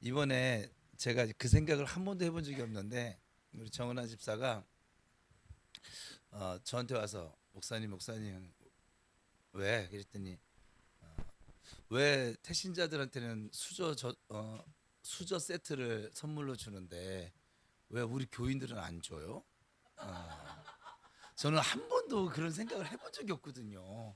이번에 제가 그 생각을 한 번도 해본 적이 없는데 우리 정은아 집사가 저한테 와서 목사님 왜 그랬더니 왜 태신자들한테는 수저 세트를 선물로 주는데 왜 우리 교인들은 안 줘요? 어, 저는 한 번도 그런 생각을 해본 적이 없거든요.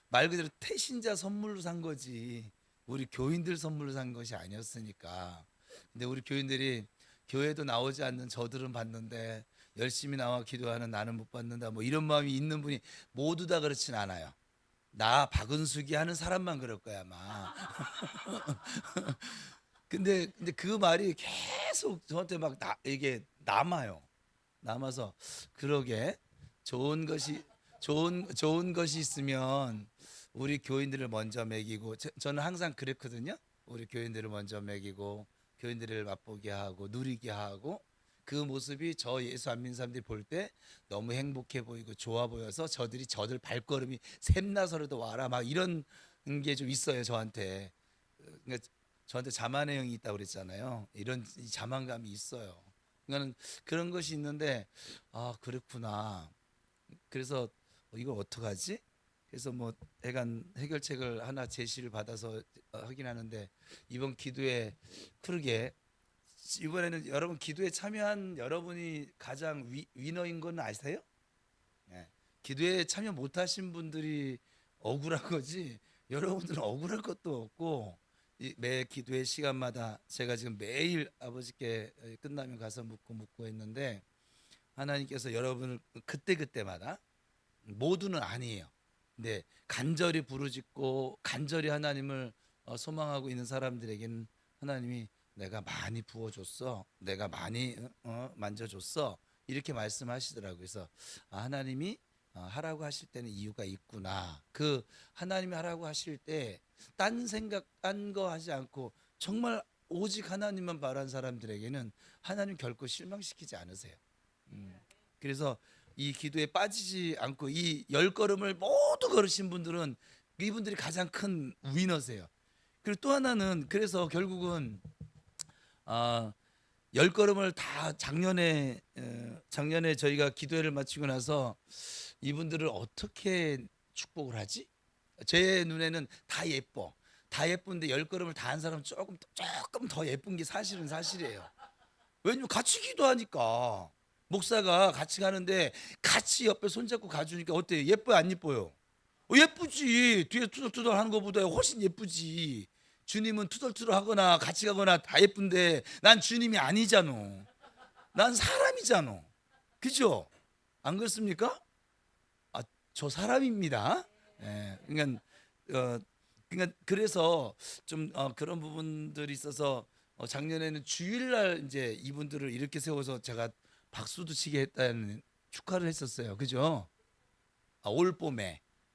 말 그대로 태신자 선물로 산 거지 우리 교인들 선물로 산 것이 아니었으니까. 근데 우리 교인들이 교회도 나오지 않는 저들은 봤는데 열심히 나와 기도하는 나는 못 받는다 뭐 이런 마음이 있는 분이 모두 다 그렇진 않아요. 나 박은숙이 하는 사람만 그럴 거야 아마. 근데 그 말이 계속 저한테 막 이게 남아요. 남아서 그러게 좋은 것이 있으면 우리 교인들을 먼저 먹이고 저는 항상 그랬거든요. 우리 교인들을 먼저 먹이고 교인들을 맛보게 하고 누리게 하고 그 모습이 저 예수 안 믿는 사람들이 볼 때 너무 행복해 보이고 좋아 보여서 저들 발걸음이 샘나서라도 와라 막 이런 게 좀 있어요 저한테. 그러니까 저한테 자만의 영이 있다고 그랬잖아요. 이런 이 자만감이 있어요. 그러니까 그런 것이 있는데 아 그렇구나. 그래서 이걸 어떡하지? 그래서 뭐 애간 해결책을 하나 제시를 받아서 하긴 하는데 이번 기도에 그러게 이번에는 여러분 기도에 참여한 여러분이 가장 위너인 건 아세요? 네. 기도에 참여 못하신 분들이 억울한 거지 여러분들은 억울할 것도 없고 매 기도의 시간마다 제가 지금 매일 아버지께 끝나면 가서 묻고 했는데 하나님께서 여러분을 그때그때마다 모두는 아니에요. 근데 간절히 부르짖고 간절히 하나님을 소망하고 있는 사람들에게는 하나님이 내가 많이 부어줬어, 내가 많이 만져줬어 이렇게 말씀하시더라고요. 그래서 하나님이 하라고 하실 때는 이유가 있구나. 그 하나님이 하라고 하실 때 딴 생각, 딴 거 하지 않고 정말 오직 하나님만 바란 사람들에게는 하나님 결코 실망시키지 않으세요. 그래서 이 기도에 빠지지 않고 이 열 걸음을 모두 걸으신 분들은 이분들이 가장 큰 위너세요. 그리고 또 하나는 그래서 결국은 아, 열 걸음을 다 작년에 저희가 기도회를 마치고 나서 이분들을 어떻게 축복을 하지? 제 눈에는 다 예뻐. 다 예쁜데 열 걸음을 다 한 사람은 조금 더 예쁜 게 사실이에요. 왜냐면 같이 기도하니까 목사가 같이 가는데 같이 옆에 손잡고 가주니까 어때요? 예뻐요 안 예뻐요? 예쁘지. 뒤에 투덜투덜 하는 것보다 훨씬 예쁘지. 주님은 투덜투덜 하거나 같이 가거나 다 예쁜데 난 주님이 아니잖아. 난 사람이잖아. 그죠? 안 그렇습니까? 아, 저 사람입니다. 예, 어, 그러니까 그래서 좀 그런 부분들이 있어서 작년에는 주일날 이제 이분들을 이렇게 세워서 제가 박수도 치게 했다는 축하를 했었어요. 그죠?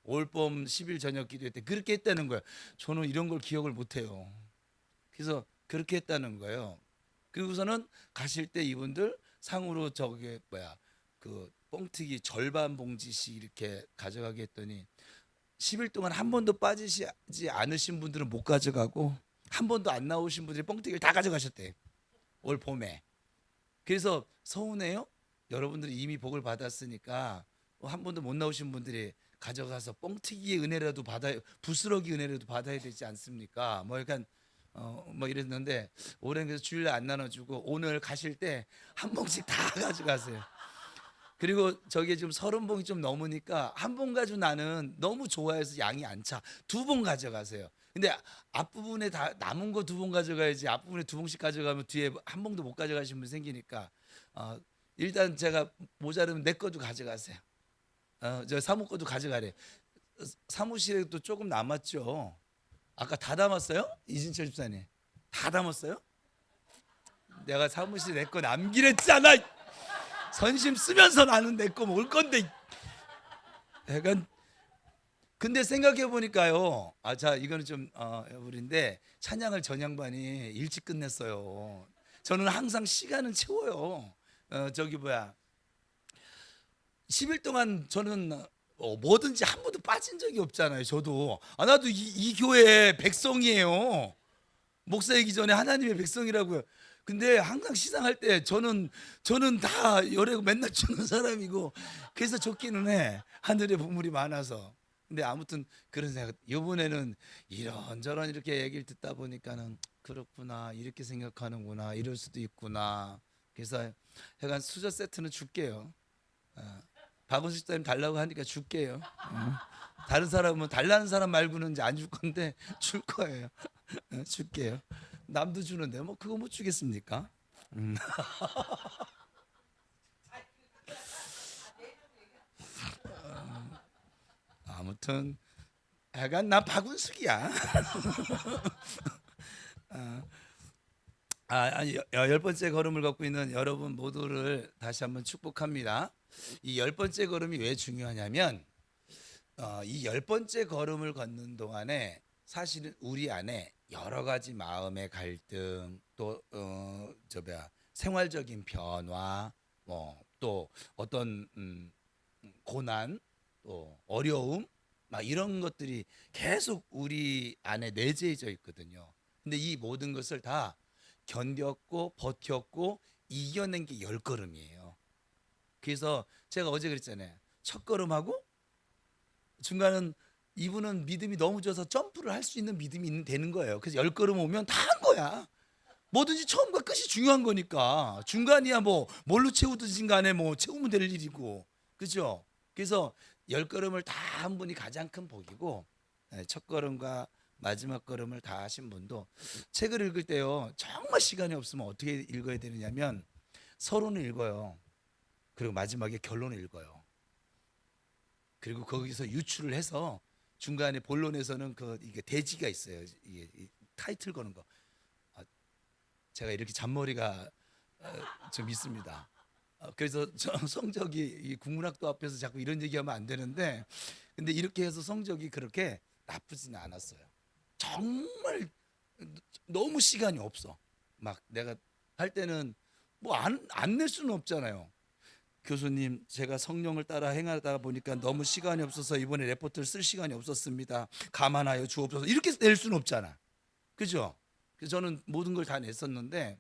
올봄 10일 저녁 기도회 때 그렇게 했다는 거예요. 저는 이런 걸 기억을 못 해요. 그래서 그렇게 했다는 거예요. 그리고서는 가실 때 이분들 상으로 저게 뭐야 그 뻥튀기 절반 봉지씩 이렇게 가져가게 했더니 10일 동안 한 번도 빠지지 않으신 분들은 못 가져가고 한 번도 안 나오신 분들이 뻥튀기를 다 가져가셨대. 올 봄에. 그래서 서운해요? 여러분들이 이미 복을 받았으니까 한 번도 못 나오신 분들이 가져가서 뻥튀기의 은혜라도 받아야 부스러기 은혜라도 받아야 되지 않습니까? 뭐 약간 뭐 이랬는데 올해는 그래서 주일날 안 나눠주고 오늘 가실 때 한 봉씩 다 가져가세요. 그리고 저게 지금 30봉이 좀 넘으니까 한 봉 가지고 나는 너무 좋아해서 양이 안 차. 2봉 가져가세요. 근데 앞부분에 다 남은 거 2봉 가져가야지. 앞부분에 2봉씩 가져가면 뒤에 한 봉도 못 가져가신 분 생기니까 일단 제가 모자르면 내 것도 가져가세요. 저 사무 것도 가져가래. 사무실에도 조금 남았죠. 아까 다 담았어요? 이진철 집사님 다 담았어요? 내가 사무실에 내 거 남기랬잖아. 선심 쓰면서 나는 내 거 먹을 건데. 약간 근데 생각해 보니까요. 자 이거는 좀 우리인데 찬양을 전양반이 일찍 끝냈어요. 저는 항상 시간은 채워요. 저기 뭐야 10일 동안 저는 뭐든지 한 번도 빠진 적이 없잖아요. 저도 나도 이 교회 백성이에요. 목사이기 전에 하나님의 백성이라고요. 근데 항상 시상할 때 저는 다 열애고 맨날 주는 사람이고, 그래서 좋기는 해. 하늘에 보물이 많아서. 근데 아무튼 그런 생각. 이번에는 이런저런 이렇게 얘기를 듣다 보니까는 그렇구나, 이렇게 생각하는구나, 이럴 수도 있구나. 그래서 약간 수저 세트는 줄게요. 박원식 사님 달라고 하니까 줄게요. 다른 사람은 달라는 사람 말고는 이제 안 줄 건데 줄 거예요. 줄게요. 남도 주는데 뭐 그거 못 주겠습니까? 음. 아무튼 약간 나 박운숙이야. 아니, 열 번째 걸음을 걷고 있는 여러분 모두를 다시 한번 축복합니다. 이 열 번째 걸음이 왜 중요하냐면, 이 열 번째 걸음을 걷는 동안에 사실은 우리 안에 여러 가지 마음의 갈등, 또 저 뭐야, 생활적인 변화, 뭐 또 어떤 고난, 또 어려움, 막 이런 것들이 계속 우리 안에 내재해져 있거든요. 근데 이 모든 것을 다 견뎠고 버텼고 이겨낸 게 열 걸음이에요. 그래서 제가 어제 그랬잖아요. 첫 걸음하고 중간은, 이분은 믿음이 너무 좋아서 점프를 할 수 있는 믿음이 되는 거예요. 그래서 열 걸음 오면 다 한 거야. 뭐든지 처음과 끝이 중요한 거니까. 중간이야 뭐 뭘로 채우든지 간에 뭐 채우면 될 일이고, 그죠? 그래서 열 걸음을 다 한 분이 가장 큰 복이고, 첫 걸음과 마지막 걸음을 다 하신 분도, 책을 읽을 때요 정말 시간이 없으면 어떻게 읽어야 되느냐면, 서론을 읽어요. 그리고 마지막에 결론을 읽어요. 그리고 거기서 유추를 해서 중간에 본론에서는 이게 대지가 있어요. 이게 타이틀 거는 거. 제가 이렇게 잔머리가 좀 있습니다. 그래서 저 성적이 이 국문학도 앞에서 자꾸 이런 얘기하면 안 되는데, 근데 이렇게 해서 성적이 그렇게 나쁘지는 않았어요. 정말 너무 시간이 없어. 막 내가 할 때는 뭐 안 낼 수는 없잖아요. 교수님, 제가 성령을 따라 행하다 보니까 너무 시간이 없어서 이번에 레포트를 쓸 시간이 없었습니다. 감안하여 주옵소서. 이렇게 낼 수는 없잖아. 그죠? 그래서 저는 모든 걸 다 냈었는데,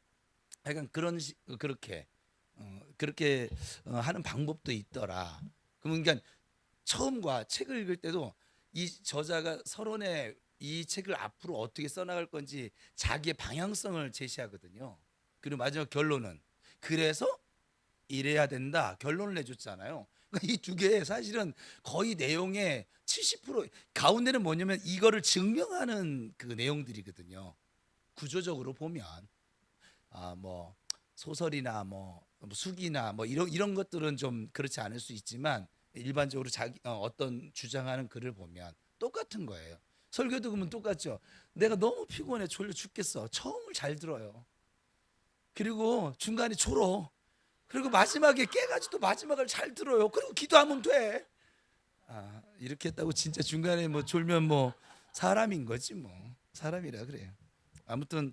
약간 그렇게 그렇게 하는 방법도 있더라. 그러니까 처음과 책을 읽을 때도 이 저자가 서론에 이 책을 앞으로 어떻게 써나갈 건지 자기의 방향성을 제시하거든요. 그리고 마지막 결론은 그래서 이래야 된다 결론을 내줬잖아요. 그러니까 이 두 개 사실은 거의 내용의 70% 가운데는 뭐냐면 이거를 증명하는 그 내용들이거든요. 구조적으로 보면 뭐 소설이나 뭐 수기나 뭐 이런 것들은 좀 그렇지 않을 수 있지만, 일반적으로 자기 어떤 주장하는 글을 보면 똑같은 거예요. 설교도 그러면 똑같죠. 내가 너무 피곤해 졸려 죽겠어. 처음을 잘 들어요. 그리고 중간에 졸어. 그리고 마지막에 깨가지고 또 마지막을 잘 들어요. 그리고 기도하면 돼. 이렇게 했다고 진짜 중간에 뭐 졸면 뭐 사람인 거지 뭐. 사람이라 그래요. 아무튼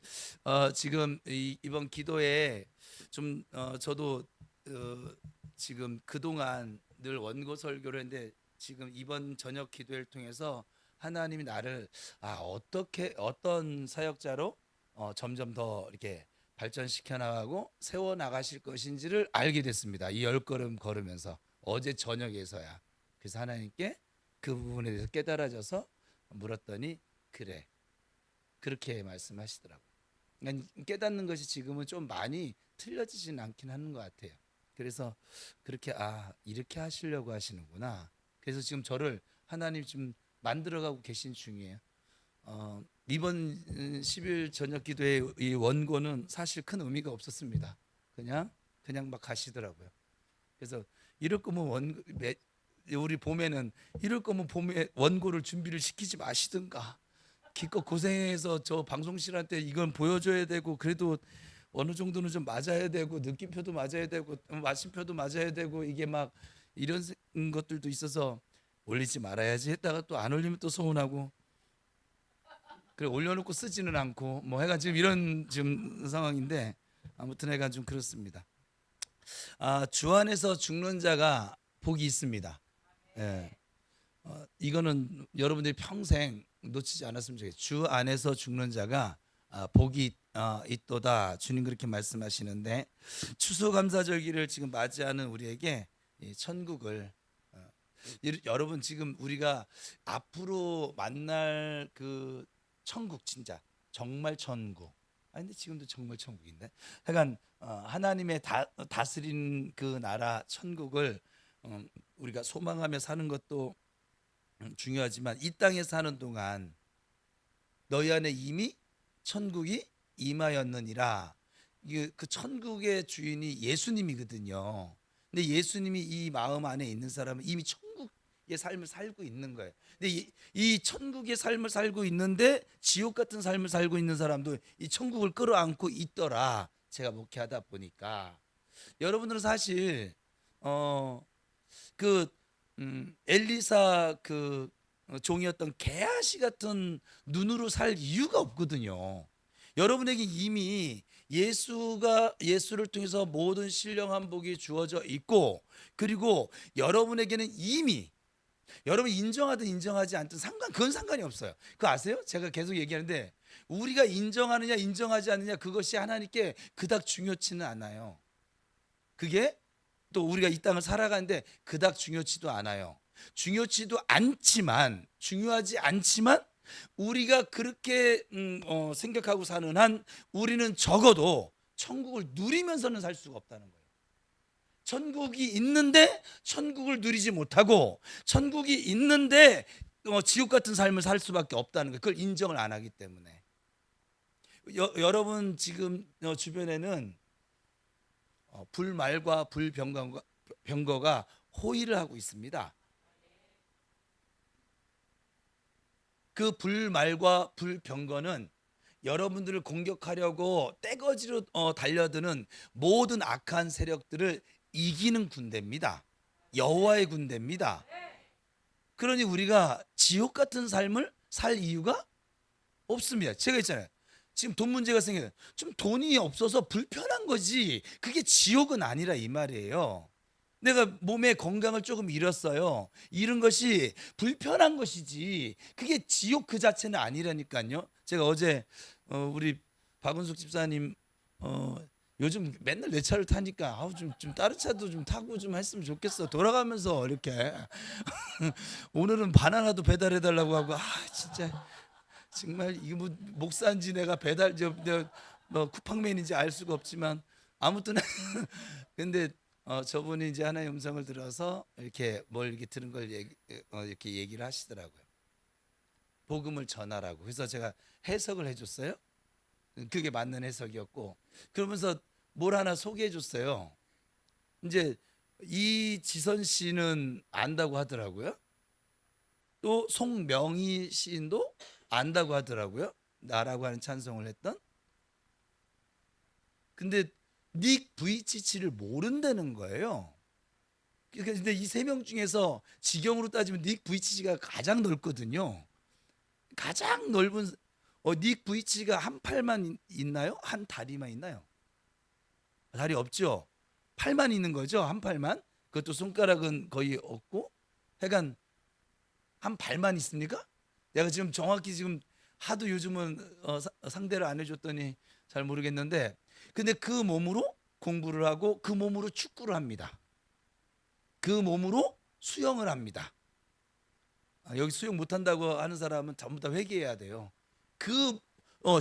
지금 이번 기도에 좀 저도 지금 그동안 늘 원고 설교를 했는데, 지금 이번 저녁 기도회를 통해서 하나님이 나를 어떻게 어떤 사역자로 점점 더 이렇게 발전시켜 나가고 세워 나가실 것인지를 알게 됐습니다. 이 열 걸음 걸으면서 어제 저녁에서야. 그래서 하나님께 그 부분에 대해서 깨달아져서 물었더니 그래, 그렇게 말씀하시더라고요. 그러니까 깨닫는 것이 지금은 좀 많이 틀려지진 않긴 하는 것 같아요. 그래서 그렇게 이렇게 하시려고 하시는구나. 그래서 지금 저를 하나님 지금 만들어가고 계신 중이에요. 이번 10일 저녁 기도의 이 원고는 사실 큰 의미가 없었습니다. 그냥 막 가시더라고요. 그래서 이럴 거면 우리 봄에는 이럴 거면 봄에 원고를 준비를 시키지 마시든가. 기껏 고생해서 저 방송실한테 이건 보여줘야 되고, 그래도 어느 정도는 좀 맞아야 되고, 느낌표도 맞아야 되고, 마침표도 맞아야 되고, 이게 막 이런 것들도 있어서 올리지 말아야지 했다가 또 안 올리면 또 서운하고, 그래 올려놓고 쓰지는 않고 뭐 해가 지금 이런 지금 상황인데, 아무튼 해가 좀 그렇습니다. 주 안에서 죽는 자가 복이 있습니다. 예. 이거는 여러분들이 평생 놓치지 않았으면 좋겠어요. 주 안에서 죽는 자가 복이 있도다. 주님 그렇게 말씀하시는데 추수감사절기를 지금 맞이하는 우리에게 이 천국을 여러분 지금 우리가 앞으로 만날 그 천국 진짜 정말 천국. 근데 지금도 정말 천국인데. 하여간 하나님의 다스린 그 나라 천국을 우리가 소망하며 사는 것도 중요하지만 이 땅에 사는 동안 너희 안에 이미 천국이 임하였느니라. 그 천국의 주인이 예수님이거든요. 근데 예수님이 이 마음 안에 있는 사람은 이미 천국의 삶을 살고 있는 거예요. 근데 이 천국의 삶을 살고 있는데 지옥 같은 삶을 살고 있는 사람도 이 천국을 끌어안고 있더라. 제가 목회하다 보니까 여러분들은 사실 그 엘리사 그 종이었던 게하시 같은 눈으로 살 이유가 없거든요. 여러분에게 이미 예수를 통해서 모든 신령한 복이 주어져 있고, 그리고 여러분에게는 이미 여러분 인정하든 인정하지 않든 그건 상관이 없어요. 그거 아세요? 제가 계속 얘기하는데 우리가 인정하느냐 인정하지 않느냐 그것이 하나님께 그닥 중요치는 않아요. 그게 또 우리가 이 땅을 살아가는데 그닥 중요치도 않아요. 중요하지 않지만 우리가 그렇게 생각하고 사는 한 우리는 적어도 천국을 누리면서는 살 수가 없다는 거예요. 천국이 있는데 천국을 누리지 못하고 천국이 있는데 지옥 같은 삶을 살 수밖에 없다는 거예요. 그걸 인정을 안 하기 때문에. 여러분 지금 주변에는 불말과 불병거가 호의를 하고 있습니다. 그 불말과 불병거는 여러분들을 공격하려고 떼거지로 달려드는 모든 악한 세력들을 이기는 군대입니다. 여호와의 군대입니다. 그러니 우리가 지옥 같은 삶을 살 이유가 없습니다. 제가 있잖아요. 지금 돈 문제가 생겨요. 좀 돈이 없어서 불편한 거지. 그게 지옥은 아니라 이 말이에요. 내가 몸의 건강을 조금 잃었어요. 잃은 것이 불편한 것이지 그게 지옥 그 자체는 아니라니까요. 제가 어제 우리 박은숙 집사님 요즘 맨날 내 차를 타니까 좀 다른 차도 좀 타고 좀 했으면 좋겠어. 돌아가면서 이렇게 오늘은 바나나도 배달해 달라고 하고 진짜 정말 이게 뭐 목사인지 내가 뭐 쿠팡맨인지 알 수가 없지만 아무튼 근데 저분이 이제 하나의 음성을 들어서 이렇게 뭘 이렇게 들은 걸 이렇게 얘기를 하시더라고요. 복음을 전하라고. 그래서 제가 해석을 해줬어요. 그게 맞는 해석이었고 그러면서 뭘 하나 소개해 줬어요. 이제 이지선 씨는 안다고 하더라고요. 또 송명희 시인도 안다고 하더라고요. 나라고 하는 찬송을 했던. 근데 닉 부이치치를 모른다는 거예요. 근데 이 세 명 중에서 지경으로 따지면 닉 부이치치가 가장 넓거든요. 가장 넓은 닉 부이치치가 한 팔만 있나요? 한 다리만 있나요? 다리 없죠. 팔만 있는 거죠. 한 팔만. 그것도 손가락은 거의 없고. 하여간 한 발만 있습니까? 내가 지금 정확히 지금 하도 요즘은 상대를 안 해줬더니 잘 모르겠는데 근데 그 몸으로 공부를 하고 그 몸으로 축구를 합니다. 그 몸으로 수영을 합니다. 여기 수영 못한다고 하는 사람은 전부 다 회개해야 돼요.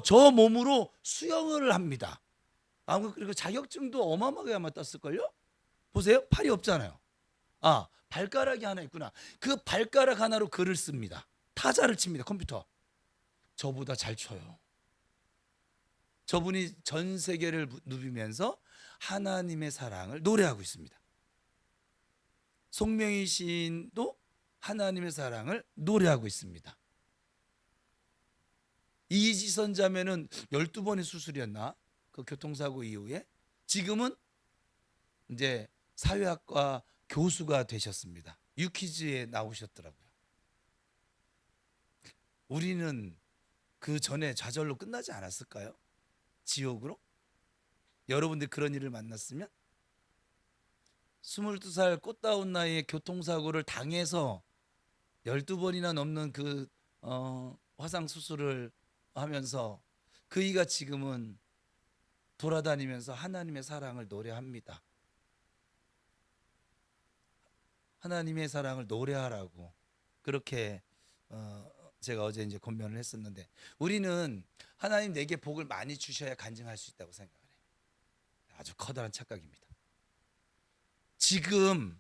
저 몸으로 수영을 합니다. 그리고 자격증도 어마어마하게 아마 땄을걸요? 보세요. 팔이 없잖아요. 발가락이 하나 있구나. 그 발가락 하나로 글을 씁니다. 타자를 칩니다. 컴퓨터. 저보다 잘 쳐요. 저분이 전 세계를 누비면서 하나님의 사랑을 노래하고 있습니다. 송명희 시인도 하나님의 사랑을 노래하고 있습니다. 이지선 자매는 12번의 수술이었나? 그 교통사고 이후에 지금은 이제 사회학과 교수가 되셨습니다. 유퀴즈에 나오셨더라고요. 우리는 그 전에 좌절로 끝나지 않았을까요? 지옥으로? 여러분들 그런 일을 만났으면 22살 꽃다운 나이에 교통사고를 당해서 12번이나 넘는 그 화상 수술을 하면서 그이가 지금은 돌아다니면서 하나님의 사랑을 노래합니다. 하나님의 사랑을 노래하라고 그렇게 제가 어제 이제 권면을 했었는데, 우리는 하나님 내게 복을 많이 주셔야 간증할 수 있다고 생각을 해요. 아주 커다란 착각입니다. 지금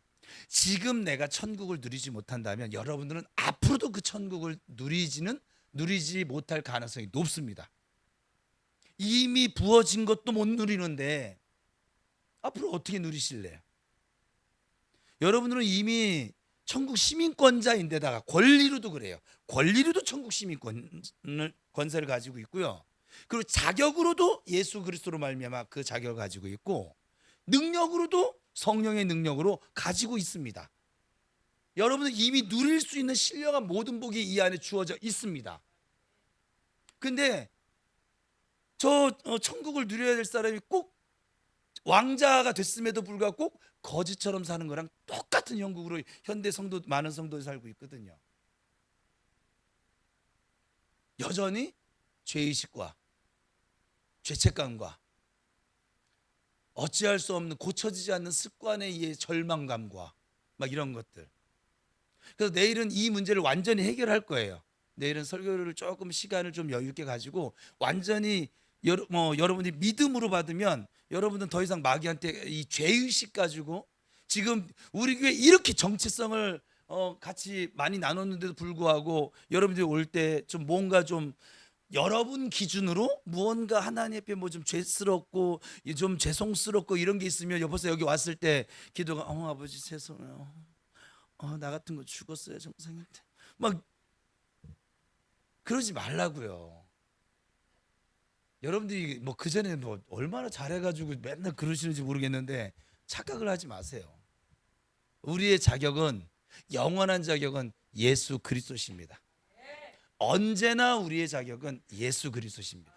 내가 천국을 누리지 못한다면 여러분들은 앞으로도 그 천국을 누리지 못할 가능성이 높습니다. 이미 부어진 것도 못 누리는데 앞으로 어떻게 누리실래요? 여러분들은 이미 천국 시민권자인데다가 권리로도 그래요. 권리로도 천국 시민권 권세를 가지고 있고요. 그리고 자격으로도 예수 그리스도로 말미암아 그 자격을 가지고 있고, 능력으로도 성령의 능력으로 가지고 있습니다. 여러분은 이미 누릴 수 있는 신령한 모든 복이 이 안에 주어져 있습니다. 근데 저 천국을 누려야 될 사람이 꼭 왕자가 됐음에도 불구하고 꼭 거지처럼 사는 거랑 똑같은 형국으로 현대 성도, 많은 성도들이 살고 있거든요. 여전히 죄의식과 죄책감과 어찌할 수 없는 고쳐지지 않는 습관에 의해 절망감과 막 이런 것들. 그래서 내일은 이 문제를 완전히 해결할 거예요. 내일은 설교를 조금 시간을 좀 여유 있게 가지고 완전히 여러분이 믿음으로 받으면 여러분은 더 이상 마귀한테 이 죄의식 가지고, 지금 우리 교회 이렇게 정체성을 같이 많이 나눴는데도 불구하고 여러분들이 올 때 좀 뭔가 좀 여러분 기준으로 무언가 하나님 앞에 뭐 좀 죄스럽고 좀 죄송스럽고 이런 게 있으면 여보세요, 여기 왔을 때 기도가 아버지 죄송해요. 나 같은 거 죽었어요 정상인데 막 그러지 말라고요. 여러분들이 뭐 그전에 뭐 얼마나 잘해가지고 맨날 그러시는지 모르겠는데 착각을 하지 마세요. 우리의 자격은, 영원한 자격은 예수 그리스도십니다. 언제나 우리의 자격은 예수 그리스도십니다.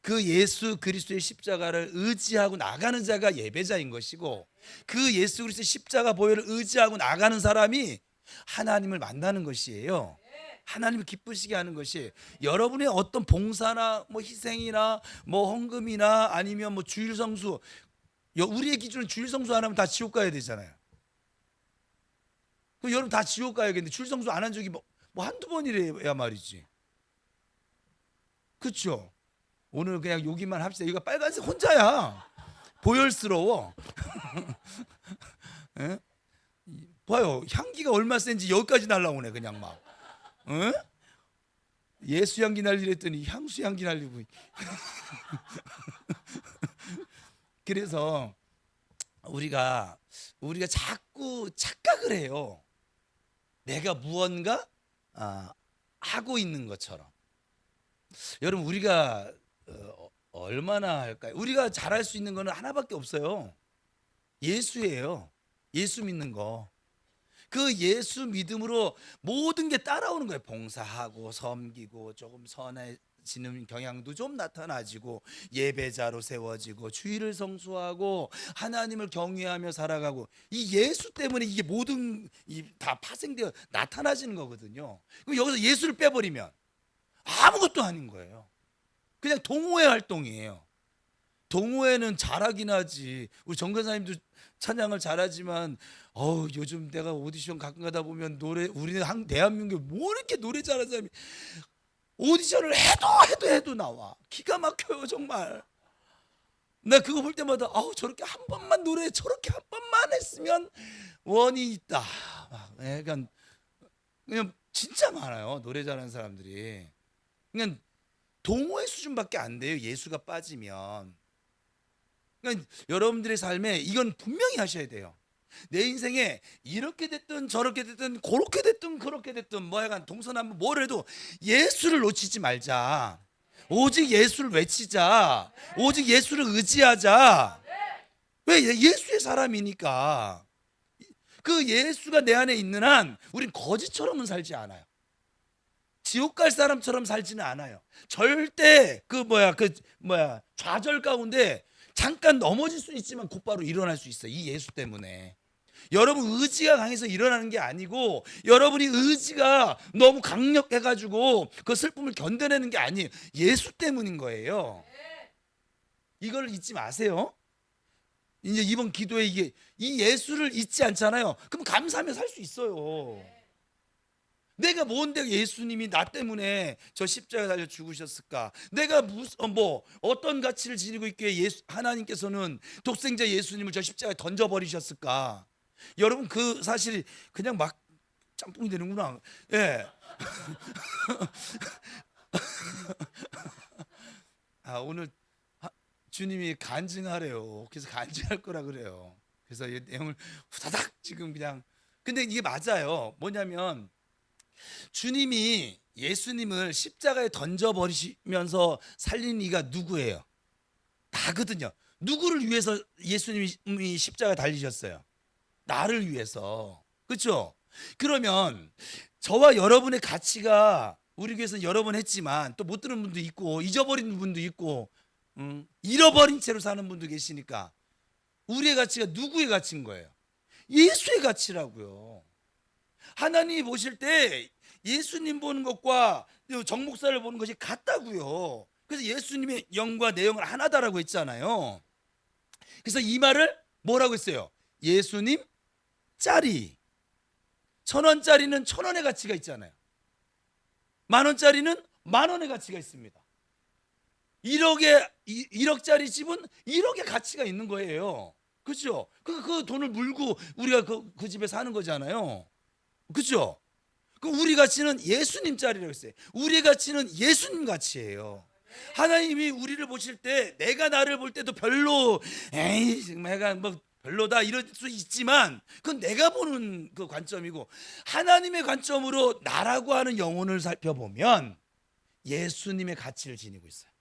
그 예수 그리스도의 십자가를 의지하고 나가는 자가 예배자인 것이고, 그 예수 그리스도의 십자가 보혈을 의지하고 나가는 사람이 하나님을 만나는 것이에요. 하나님을 기쁘시게 하는 것이, 여러분의 어떤 봉사나 뭐 희생이나 뭐 헌금이나 아니면 뭐 주일 성수, 우리의 기준은 주일 성수 안 하면 다 지옥 가야 되잖아요. 그 여러분 다 지옥 가야겠는데 주일 성수 안 한 적이 뭐 한두 번이래야 말이지. 그렇죠? 오늘 그냥 여기만 합시다. 이거 빨간색 혼자야. 보혈스러워. 예? 봐요, 향기가 얼마 센지 여기까지 날라오네 그냥 막. 에? 예수 향기 날리랬더니 향수 향기 날리고. 그래서 우리가 자꾸 착각을 해요. 내가 무언가 하고 있는 것처럼. 여러분, 우리가 얼마나 할까요? 우리가 잘할 수 있는 거는 하나밖에 없어요. 예수예요. 예수 믿는 거. 그 예수 믿음으로 모든 게 따라오는 거예요. 봉사하고 섬기고 조금 선해지는 경향도 좀 나타나지고, 예배자로 세워지고 주일을 성수하고 하나님을 경외하며 살아가고, 이 예수 때문에 이게 모든 다 파생되어 나타나지는 거거든요. 그럼 여기서 예수를 빼버리면 아무것도 아닌 거예요. 그냥 동호회 활동이에요. 동호회는 잘하긴 하지. 우리 정근사님도 찬양을 잘하지만 요즘 내가 오디션 가끔 가다 보면 우리 대한민국에 뭐 이렇게 노래 잘하는 사람이 오디션을 해도 나와. 기가 막혀요 정말. 나 그거 볼 때마다 저렇게 한 번만 노래 저렇게 한 번만 했으면 원이 있다. 그냥 진짜 많아요 노래 잘하는 사람들이. 그냥 동호회 수준밖에 안 돼요 예수가 빠지면. 그러니까 여러분들의 삶에 이건 분명히 하셔야 돼요. 내 인생에 이렇게 됐든 저렇게 됐든 그렇게 됐든 그렇게 됐든 뭐야간 동서남북 뭘 해도 예수를 놓치지 말자. 오직 예수를 외치자. 오직 예수를 의지하자. 왜? 예수의 사람이니까. 그 예수가 내 안에 있는 한 우린 거지처럼은 살지 않아요. 지옥 갈 사람처럼 살지는 않아요. 절대 좌절 가운데 잠깐 넘어질 수 있지만 곧바로 일어날 수 있어요. 이 예수 때문에. 여러분 의지가 강해서 일어나는 게 아니고 여러분이 의지가 너무 강력해가지고 그 슬픔을 견뎌내는 게 아니에요. 예수 때문인 거예요. 이걸 잊지 마세요. 이제 이번 기도에 이 예수를 잊지 않잖아요. 그럼 감사하며 살 수 있어요. 내가 뭔데 예수님이 나 때문에 저 십자가에 달려 죽으셨을까? 내가 무슨 어떤 가치를 지니고 있기에 하나님께서는 독생자 예수님을 저 십자가에 던져 버리셨을까? 여러분 그 사실이 그냥 막 짬뽕이 되는구나. 예. 오늘 주님이 간증하래요. 그래서 간증할 거라 그래요. 그래서 이 내용을 후다닥 지금 그냥 근데 이게 맞아요. 뭐냐면 주님이 예수님을 십자가에 던져버리시면서 살린 이가 누구예요? 나거든요. 누구를 위해서 예수님이 십자가에 달리셨어요? 나를 위해서. 그렇죠? 그러면 저와 여러분의 가치가 우리 교회에서 여러 번 했지만 또 못 들은 분도 있고 잊어버린 분도 있고 잃어버린 채로 사는 분도 계시니까 우리의 가치가 누구의 가치인 거예요? 예수의 가치라고요. 하나님이 보실 때 예수님 보는 것과 정 목사를 보는 것이 같다고요. 그래서 예수님의 영과 내 영은 하나다라고 했잖아요. 그래서 이 말을 뭐라고 했어요? 예수님 짜리. 1,000원짜리는 1,000원의 가치가 있잖아요. 10,000원짜리는 10,000원의 가치가 있습니다. 1억짜리 집은 1억의 가치가 있는 거예요. 그렇죠? 그 돈을 물고 우리가 그 집에 사는 거잖아요. 그렇죠? 그 우리 가치는 예수님 짜리라고 했어요. 우리의 가치는 예수님 가치예요. 하나님이 우리를 보실 때 내가 나를 볼 때도 별로 에이 정말 내가 뭐 별로다 이럴 수 있지만 그건 내가 보는 그 관점이고 하나님의 관점으로 나라고 하는 영혼을 살펴보면 예수님의 가치를 지니고 있어요.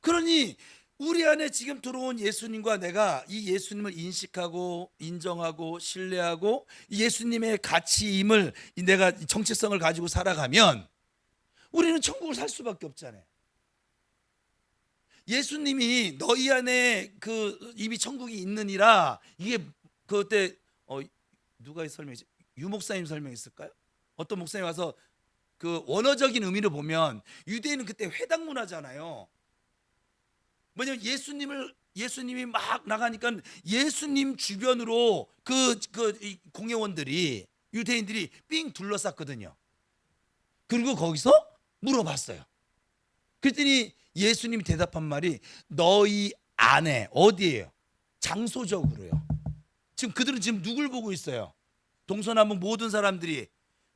그러니 우리 안에 지금 들어온 예수님과 내가 이 예수님을 인식하고 인정하고 신뢰하고 예수님의 가치임을 내가 정체성을 가지고 살아가면 우리는 천국을 살 수밖에 없잖아요. 예수님이 너희 안에 이미 천국이 있느니라 이게 그때 누가 설명했지? 유 목사님 설명했을까요? 어떤 목사님 와서 그 원어적인 의미를 보면 유대인은 그때 회당 문화잖아요. 뭐냐면 예수님이 막 나가니까 예수님 주변으로 이 공회원들이 유대인들이 삥 둘러쌌거든요. 그리고 거기서 물어봤어요. 그랬더니 예수님이 대답한 말이 너희 안에 어디예요? 장소적으로요. 지금 그들은 지금 누굴 보고 있어요? 동서남북 모든 사람들이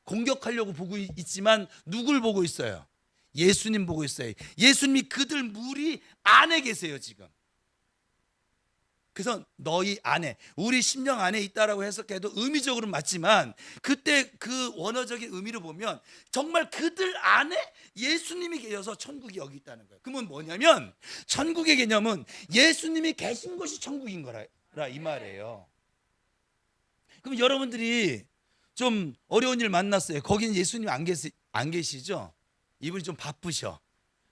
공격하려고 보고 있지만 누굴 보고 있어요? 예수님 보고 있어요. 예수님이 그들 무리 안에 계세요 지금. 그래서 너희 안에 우리 심령 안에 있다라고 해석해도 의미적으로는 맞지만 그때 그 원어적인 의미로 보면 정말 그들 안에 예수님이 계셔서 천국이 여기 있다는 거예요. 그러면 뭐냐면 천국의 개념은 예수님이 계신 것이 천국인 거라 이 말이에요. 그럼 여러분들이 좀 어려운 일 만났어요. 거기는 예수님 안 계시죠? 이분이 좀 바쁘셔.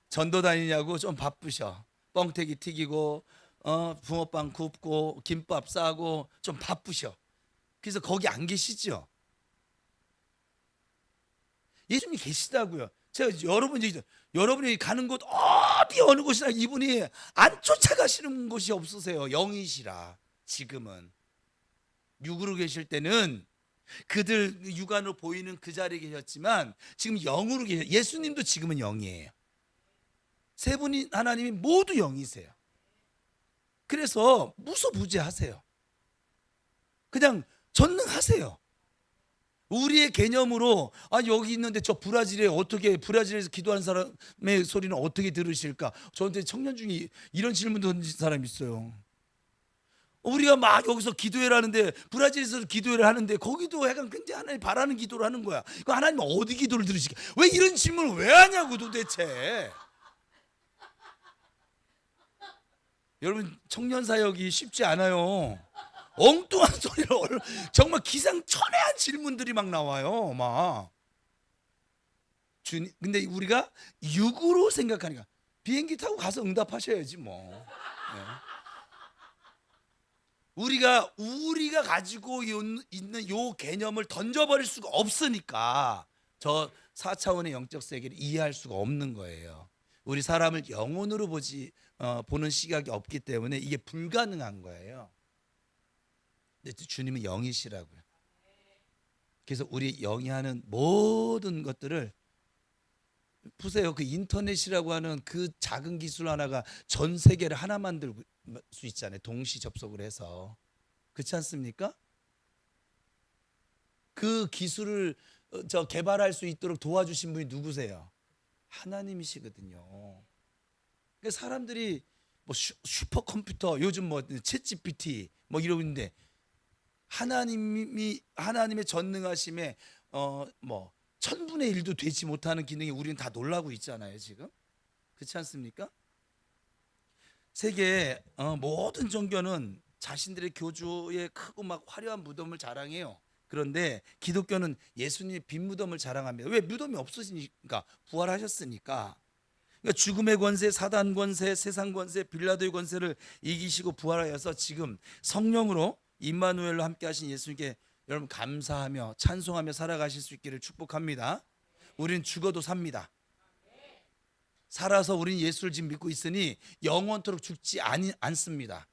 전도 다니냐고 좀 바쁘셔. 뻥튀기 튀기고 붕어빵 굽고 김밥 싸고 좀 바쁘셔. 그래서 거기 안 계시죠? 예수님이 계시다고요. 제가 여러분이 가는 곳 어느 곳이나 이분이 안 쫓아가시는 곳이 없으세요. 영이시라. 지금은 육으로 계실 때는 그들 육안으로 보이는 그 자리에 계셨지만 지금 영으로 계세요. 예수님도 지금은 영이에요. 세 분이 하나님이 모두 영이세요. 그래서 무소부재하세요. 그냥 전능하세요. 우리의 개념으로 여기 있는데 저 브라질에서 기도하는 사람의 소리는 어떻게 들으실까? 저한테 청년 중에 이런 질문 던진 사람이 있어요. 우리가 막 여기서 기도회를 하는데 브라질에서 기도회를 하는데 거기도 약간 굉장히 하나님 바라는 기도를 하는 거야. 그 하나님 어디 기도를 들으실까? 왜 이런 질문을 왜 하냐고 도대체. 여러분 청년 사역이 쉽지 않아요. 엉뚱한 소리를 정말 기상천외한 질문들이 막 나와요. 막 주님 근데 우리가 육으로 생각하니까 비행기 타고 가서 응답하셔야지 뭐. 네. 우리가 가지고 있는 요 개념을 던져버릴 수가 없으니까 저 4차원의 영적 세계를 이해할 수가 없는 거예요. 우리 사람을 영혼으로 보는 시각이 없기 때문에 이게 불가능한 거예요. 근데 주님은 영이시라고요. 그래서 우리 영이 하는 모든 것들을 보세요. 그 인터넷이라고 하는 그 작은 기술 하나가 전 세계를 하나 만들 수 있잖아요. 동시 접속을 해서. 그렇지 않습니까? 그 기술을 개발할 수 있도록 도와주신 분이 누구세요? 하나님이시거든요. 그러니까 사람들이 뭐 슈퍼컴퓨터 요즘 뭐 챗 GPT 뭐 이러고 있는데 하나님의 전능하심에 뭐 1,000분의 1도 되지 못하는 기능이 우리는 다 놀라고 있잖아요 지금. 그렇지 않습니까? 세계 모든 종교는 자신들의 교주의 크고 막 화려한 무덤을 자랑해요. 그런데 기독교는 예수님의 빈 무덤을 자랑합니다. 왜? 무덤이 없으시니까, 부활하셨으니까. 그러니까 죽음의 권세, 사단 권세, 세상 권세, 빌라도의 권세를 이기시고 부활하여서 지금 성령으로 임마누엘로 함께 하신 예수님께 여러분 감사하며 찬송하며 살아가실 수 있기를 축복합니다. 우리는 죽어도 삽니다. 살아서 우리는 예수를 지금 믿고 있으니 영원토록 죽지 않습니다.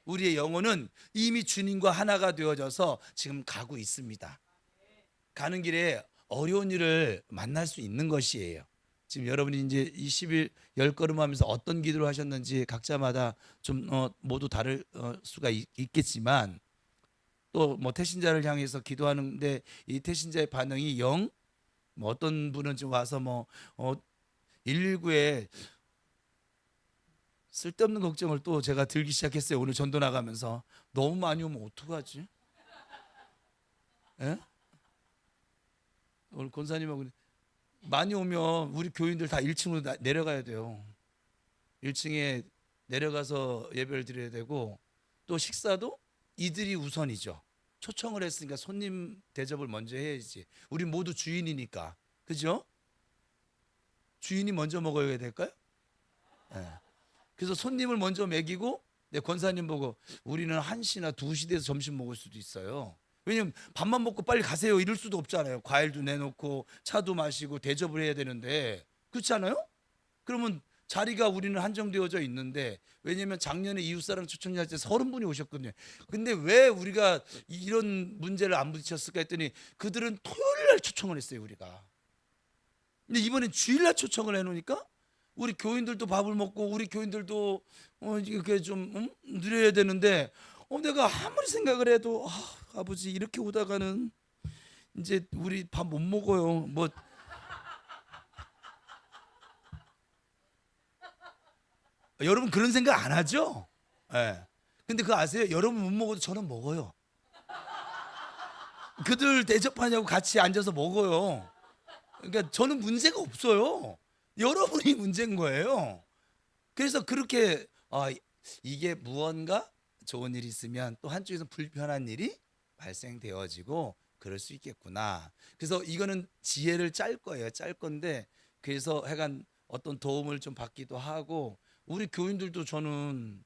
우리의 영혼은 이미 주님과 하나가 되어져서 지금 가고 있습니다. 가는 길에 어려운 일을 만날 수 있는 것이에요. 지금 여러분이 이제 20일 10걸음 하면서 어떤 기도를 하셨는지 각자마다 좀 모두 다를 수가 있겠지만 또 뭐 태신자를 향해서 기도하는데 이 태신자의 반응이 영, 뭐 어떤 분은 지금 와서 뭐 119에 쓸데없는 걱정을 또 제가 들기 시작했어요. 오늘 전도 나가면서 너무 많이 오면 어떡하지? 예? 오늘 권사님하고 많이 오면 우리 교인들 다 1층으로 내려가야 돼요. 1층에 내려가서 예배를 드려야 되고 또 식사도 이들이 우선이죠. 초청을 했으니까 손님 대접을 먼저 해야지. 우리 모두 주인이니까. 그죠? 주인이 먼저 먹어야 될까요? 네. 그래서 손님을 먼저 먹이고 권사님 보고 우리는 1시나 2시 돼서 점심 먹을 수도 있어요. 왜냐면 밥만 먹고 빨리 가세요 이럴 수도 없잖아요. 과일도 내놓고 차도 마시고 대접을 해야 되는데 그렇지 않아요? 그러면 자리가 우리는 한정되어져 있는데 왜냐면 작년에 이웃사랑 초청할 때 30분이 오셨거든요. 근데 왜 우리가 이런 문제를 안 부딪혔을까 했더니 그들은 토요일날 초청을 했어요 우리가. 근데 이번엔 주일날 초청을 해놓으니까 우리 교인들도 밥을 먹고 우리 교인들도 이렇게 좀 누려야 되는데 내가 아무리 생각을 해도 아버지 이렇게 오다가는 이제 우리 밥 못 먹어요. 뭐 여러분 그런 생각 안 하죠? 예. 근데 그거 아세요? 여러분 못 먹어도 저는 먹어요. 그들 대접하냐고 같이 앉아서 먹어요. 그러니까 저는 문제가 없어요. 여러분이 문제인 거예요. 그래서 그렇게 이게 무언가 좋은 일이 있으면 또 한쪽에서 불편한 일이 발생되어지고 그럴 수 있겠구나. 그래서 이거는 지혜를 짤 거예요. 짤 건데 그래서 하여간 어떤 도움을 좀 받기도 하고 우리 교인들도 전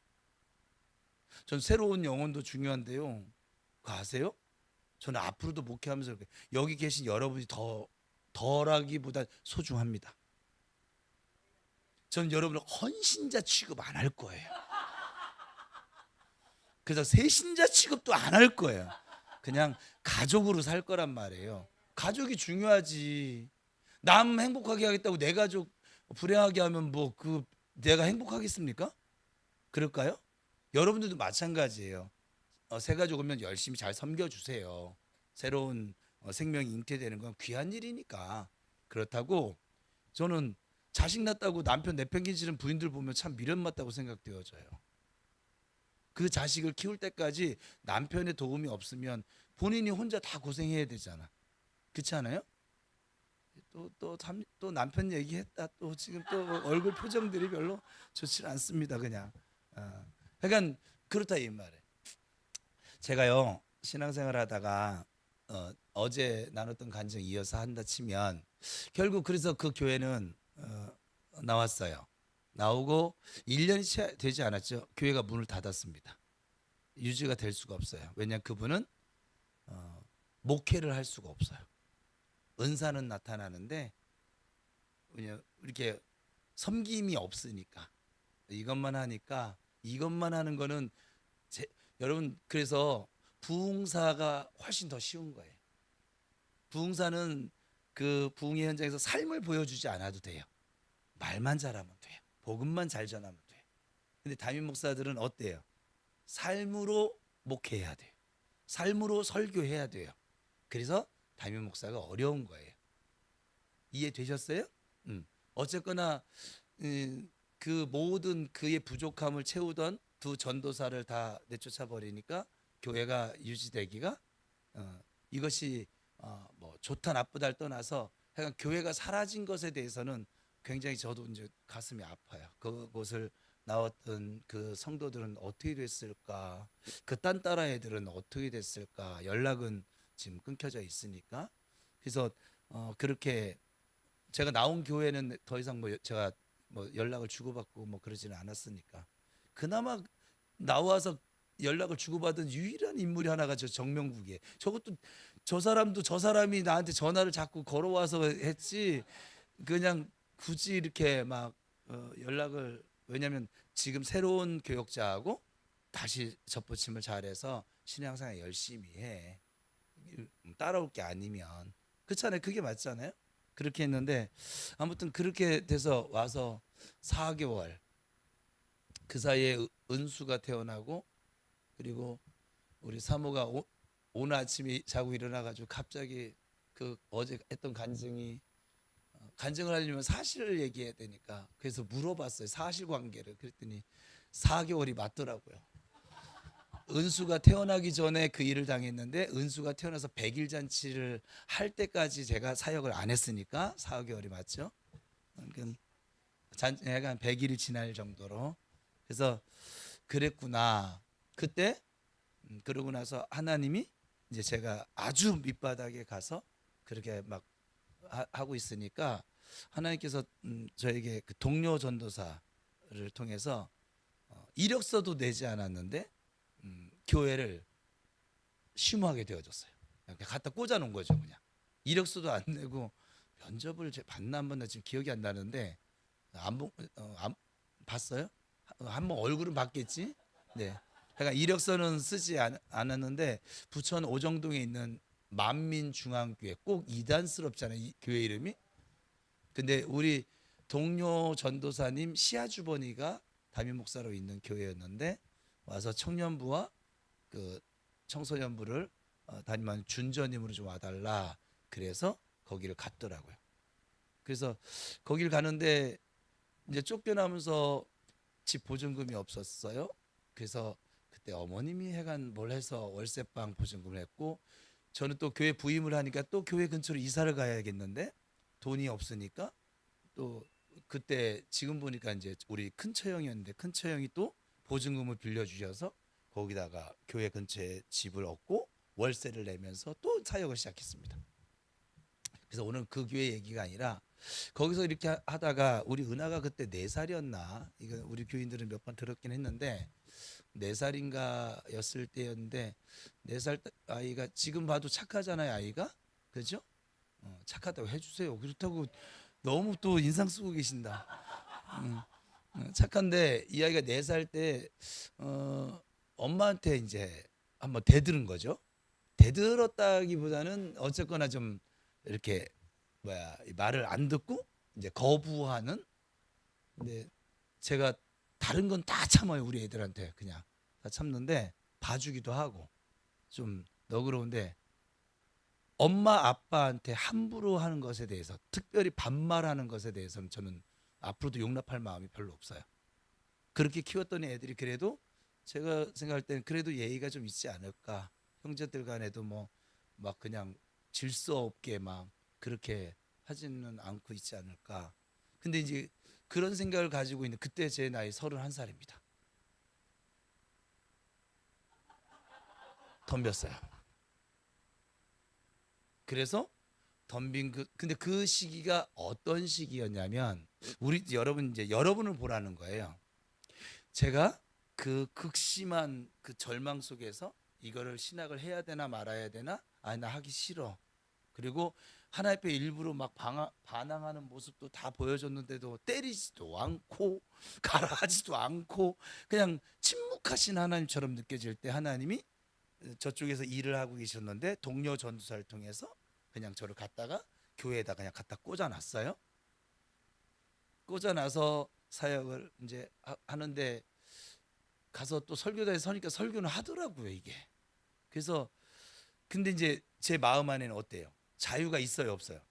새로운 영혼도 중요한데요. 그거 아세요? 저는 앞으로도 목회하면서 여기 계신 여러분이 덜하기보다 소중합니다. 저는 여러분을 헌신자 취급 안 할 거예요. 그래서 세신자 취급도 안 할 거예요. 그냥 가족으로 살 거란 말이에요. 가족이 중요하지. 남 행복하게 하겠다고 내 가족 불행하게 하면 내가 행복하겠습니까? 그럴까요? 여러분들도 마찬가지예요. 새 가족 오면 열심히 잘 섬겨주세요. 새로운 생명이 잉태되는 건 귀한 일이니까. 그렇다고 저는 자식 낳았다고 남편 내팽개치는 부인들 보면 참 미련 맞다고 생각되어져요. 그 자식을 키울 때까지 남편의 도움이 없으면 본인이 혼자 다 고생해야 되잖아. 그렇지 않아요? 또 남편 얘기했다. 또 지금 또 얼굴 표정들이 별로 좋지 않습니다. 그냥. 그러니까 그렇다 이 말이에요. 제가요 신앙생활 하다가 어제 나눴던 간증 이어서 한다 치면 결국 그래서 그 교회는 나왔어요. 나오고 1년이 채 되지 않았죠. 교회가 문을 닫았습니다. 유지가 될 수가 없어요. 왜냐하면 그분은 목회를 할 수가 없어요. 은사는 나타나는데 왜냐 이렇게 섬김이 없으니까 이것만 하니까 이것만 하는 거는 여러분 그래서 부흥사가 훨씬 더 쉬운 거예요. 부흥사는 그 부흥의 현장에서 삶을 보여주지 않아도 돼요. 말만 잘하면 돼요. 복음만 잘 전하면 돼요. 근데 담임 목사들은 어때요? 삶으로 목회해야 돼요. 삶으로 설교해야 돼요. 그래서 담임 목사가 어려운 거예요. 이해되셨어요? 어쨌거나 그 모든 그의 부족함을 채우던 두 전도사를 다 내쫓아 버리니까 교회가 유지되기가 이것이 뭐 좋다 나쁘다를 떠나서 약간 교회가 사라진 것에 대해서는 굉장히 저도 이제 가슴이 아파요. 그곳을 나왔던 그 성도들은 어떻게 됐을까? 그 딴따라 애들은 어떻게 됐을까? 연락은 지금 끊겨져 있으니까. 그래서 그렇게 제가 나온 교회는 더 이상 뭐 제가 뭐 연락을 주고받고 뭐 그러지는 않았으니까. 그나마 나와서 연락을 주고받은 유일한 인물이 하나가 저 정명국이에요. 저것도 저 사람도 저 사람이 나한테 전화를 자꾸 걸어와서 했지 그냥 굳이 이렇게 막 연락을 왜냐면 지금 새로운 교역자하고 다시 접붙임을 잘해서 신앙생활 열심히 해. 따라올 게 아니면 그렇잖아요. 그게 맞잖아요. 그렇게 했는데 아무튼 그렇게 돼서 와서 4개월 그 사이에 은수가 태어나고 그리고 우리 사모가 오늘 아침에 자고 일어나가지고 갑자기 그 어제 했던 간증을 하려면 사실을 얘기해야 되니까 그래서 물어봤어요. 사실관계를. 그랬더니 4개월이 맞더라고요. 은수가 태어나기 전에 그 일을 당했는데 은수가 태어나서 100일 잔치를 할 때까지 제가 사역을 안 했으니까 4개월이 맞죠. 그러니까 약간 100일이 지날 정도로. 그래서 그랬구나. 그때 그러고 나서 하나님이 이제 제가 아주 밑바닥에 가서 그렇게 막 하고 있으니까 하나님께서 저에게 그 동료 전도사를 통해서 이력서도 내지 않았는데 교회를 심호하게 되어졌어요. 그냥 갖다 꽂아놓은 거죠. 그냥 이력서도 안 내고 면접을 봤나 안 봤나 지금 기억이 안 나는데 안 봤어요? 한번 얼굴은 봤겠지. 네. 그러니까 이력서는 쓰지 않았는데 부천 오정동에 있는 만민중앙교회 꼭 이단스럽잖아요. 이 교회 이름이. 근데 우리 동료 전도사님 시아주버니가 담임 목사로 있는 교회였는데 와서 청년부와 그 청소년부를 담임하는 준전임으로 좀 와달라. 그래서 거기를 갔더라고요. 그래서 거기를 가는데 이제 쫓겨나면서 집 보증금이 없었어요. 그래서 그때 어머님이 해간 뭘 해서 월세방 보증금을 했고 저는 또 교회 부임을 하니까 또 교회 근처로 이사를 가야겠는데 돈이 없으니까 또 그때 지금 보니까 이제 우리 큰 처형이었는데 큰 처형이 또 보증금을 빌려주셔서 거기다가 교회 근처에 집을 얻고 월세를 내면서 또 사역을 시작했습니다. 그래서 오늘 그 교회 얘기가 아니라 거기서 이렇게 하다가 우리 은하가 그때 4살이었나 이거 우리 교인들은 몇 번 들었긴 했는데 4살인가였을 때였는데 4살 아이가 지금 봐도 착하잖아요. 아이가 그죠? 착하다고 해주세요. 그렇다고 너무 또 인상 쓰고 계신다. 착한데 이 아이가 4살 때 엄마한테 이제 한번 대들은 거죠. 대들었다기보다는 어쨌거나 좀 이렇게 말을 안 듣고 이제 거부하는. 근데 제가 다른 건 다 참아요. 우리 애들한테 그냥 다 참는데 봐주기도 하고 좀 너그러운데 엄마 아빠한테 함부로 하는 것에 대해서 특별히 반말하는 것에 대해서는 저는 앞으로도 용납할 마음이 별로 없어요. 그렇게 키웠던 애들이 그래도 제가 생각할 때는 그래도 예의가 좀 있지 않을까. 형제들 간에도 뭐 막 그냥 질서 없게 막 그렇게 하지는 않고 있지 않을까. 근데 이제 그런 생각을 가지고 있는 그때 제 나이 31살입니다. 덤볐어요. 그래서 덤빈 근데 그 시기가 어떤 시기였냐면 우리 여러분 이제 여러분을 보라는 거예요. 제가 그 극심한 그 절망 속에서 이거를 신학을 해야 되나 말아야 되나? 아니 나 하기 싫어. 그리고 하나님 앞에 일부러 막 반항하는 모습도 다 보여줬는데도 때리지도 않고 가라하지도 않고 그냥 침묵하신 하나님처럼 느껴질 때 하나님이 저쪽에서 일을 하고 계셨는데 동료 전도사를 통해서 그냥 저를 갖다가 교회에다 그냥 갖다 꽂아놨어요. 꽂아놔서 사역을 이제 하는데 가서 또 설교대에 서니까 설교는 하더라고요 이게. 그래서 근데 이제 제 마음 안에는 어때요? 자유가 있어요 없어요?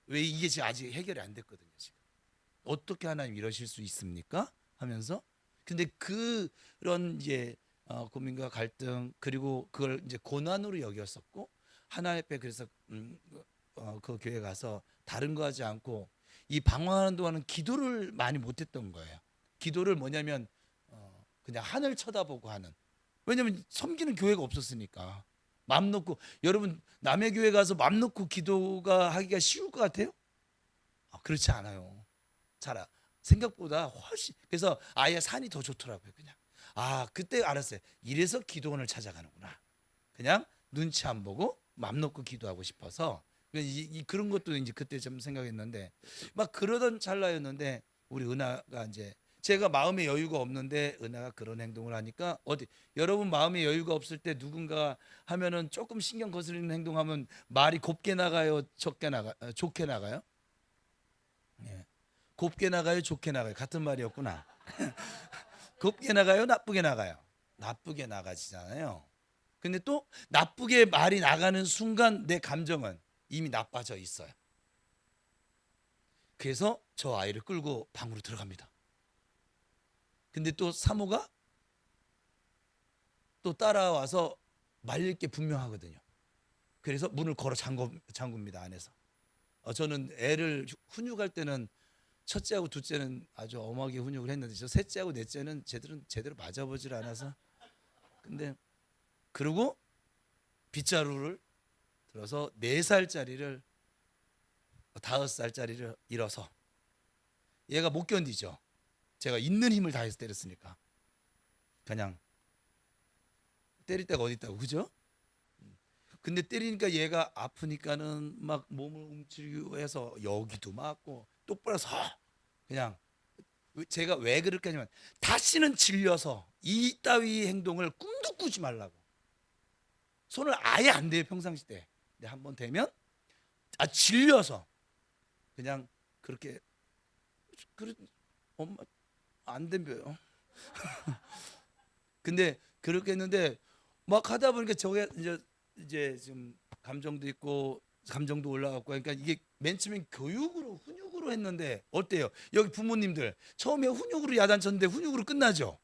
왜 이게 지금 아직 해결이 안 됐거든요 지금. 어떻게 하나님 이러실 수 있습니까? 하면서 근데 그런 이제 고민과 갈등 그리고 그걸 이제 고난으로 여겼었고 하나님 앞에 그래서 그 교회 가서 다른 거 하지 않고 이 방황하는 동안은 기도를 많이 못했던 거예요. 기도를 뭐냐면 그냥 하늘 쳐다보고 하는. 왜냐면 섬기는 교회가 없었으니까. 맘 놓고 여러분 남의 교회 가서 맘 놓고 기도가 하기가 쉬울 것 같아요? 그렇지 않아요. 잘 생각보다 훨씬 그래서 아예 산이 더 좋더라고요. 그냥 그때 알았어요. 이래서 기도원을 찾아가는구나. 그냥 눈치 안 보고 맘 놓고 기도하고 싶어서 그런 것도 이제 그때 좀 생각했는데 막 그러던 찰나였는데 우리 은하가 이제 제가 마음의 여유가 없는데 은하가 그런 행동을 하니까 어디 여러분 마음의 여유가 없을 때 누군가 하면은 조금 신경 거스르는 행동하면 말이 곱게 나가요, 좋게 나가요? 예. 곱게 나가요, 좋게 나가요? 같은 말이었구나. 곱게 나가요, 나쁘게 나가요? 나쁘게 나가지잖아요. 근데 또 나쁘게 말이 나가는 순간 내 감정은 이미 나빠져 있어요. 그래서 저 아이를 끌고 방으로 들어갑니다. 근데 또 사모가 또 따라와서 말릴 게 분명하거든요. 그래서 문을 걸어 잠굽니다 안에서. 저는 애를 훈육할 때는 첫째하고 둘째는 아주 엄하게 훈육을 했는데 저 셋째하고 넷째는 제대로 맞아보질 않아서 근데 그리고 빗자루를 들어서 4살짜리를 5살짜리를 일어서 얘가 못 견디죠. 제가 있는 힘을 다해서 때렸으니까 그냥 때릴 데가 어디 있다고 그죠? 근데 때리니까 얘가 아프니까는 막 몸을 움츠리고 해서 여기도 맞고 똑바로 서 그냥 제가 왜 그렇게 하냐면 다시는 질려서 이따위 행동을 꿈도 꾸지 말라고 손을 아예 안 대요 평상시 때. 근데 한번 되면 질려서 그냥 그렇게 엄마 안 덤벼요. 근데 그렇게 했는데 막 하다 보니까 저게 이제 좀 감정도 있고 감정도 올라갔고 그러니까 이게 맨 처음엔 교육으로 훈육으로 했는데 어때요? 여기 부모님들 처음에 훈육으로 야단쳤는데 훈육으로 끝나죠.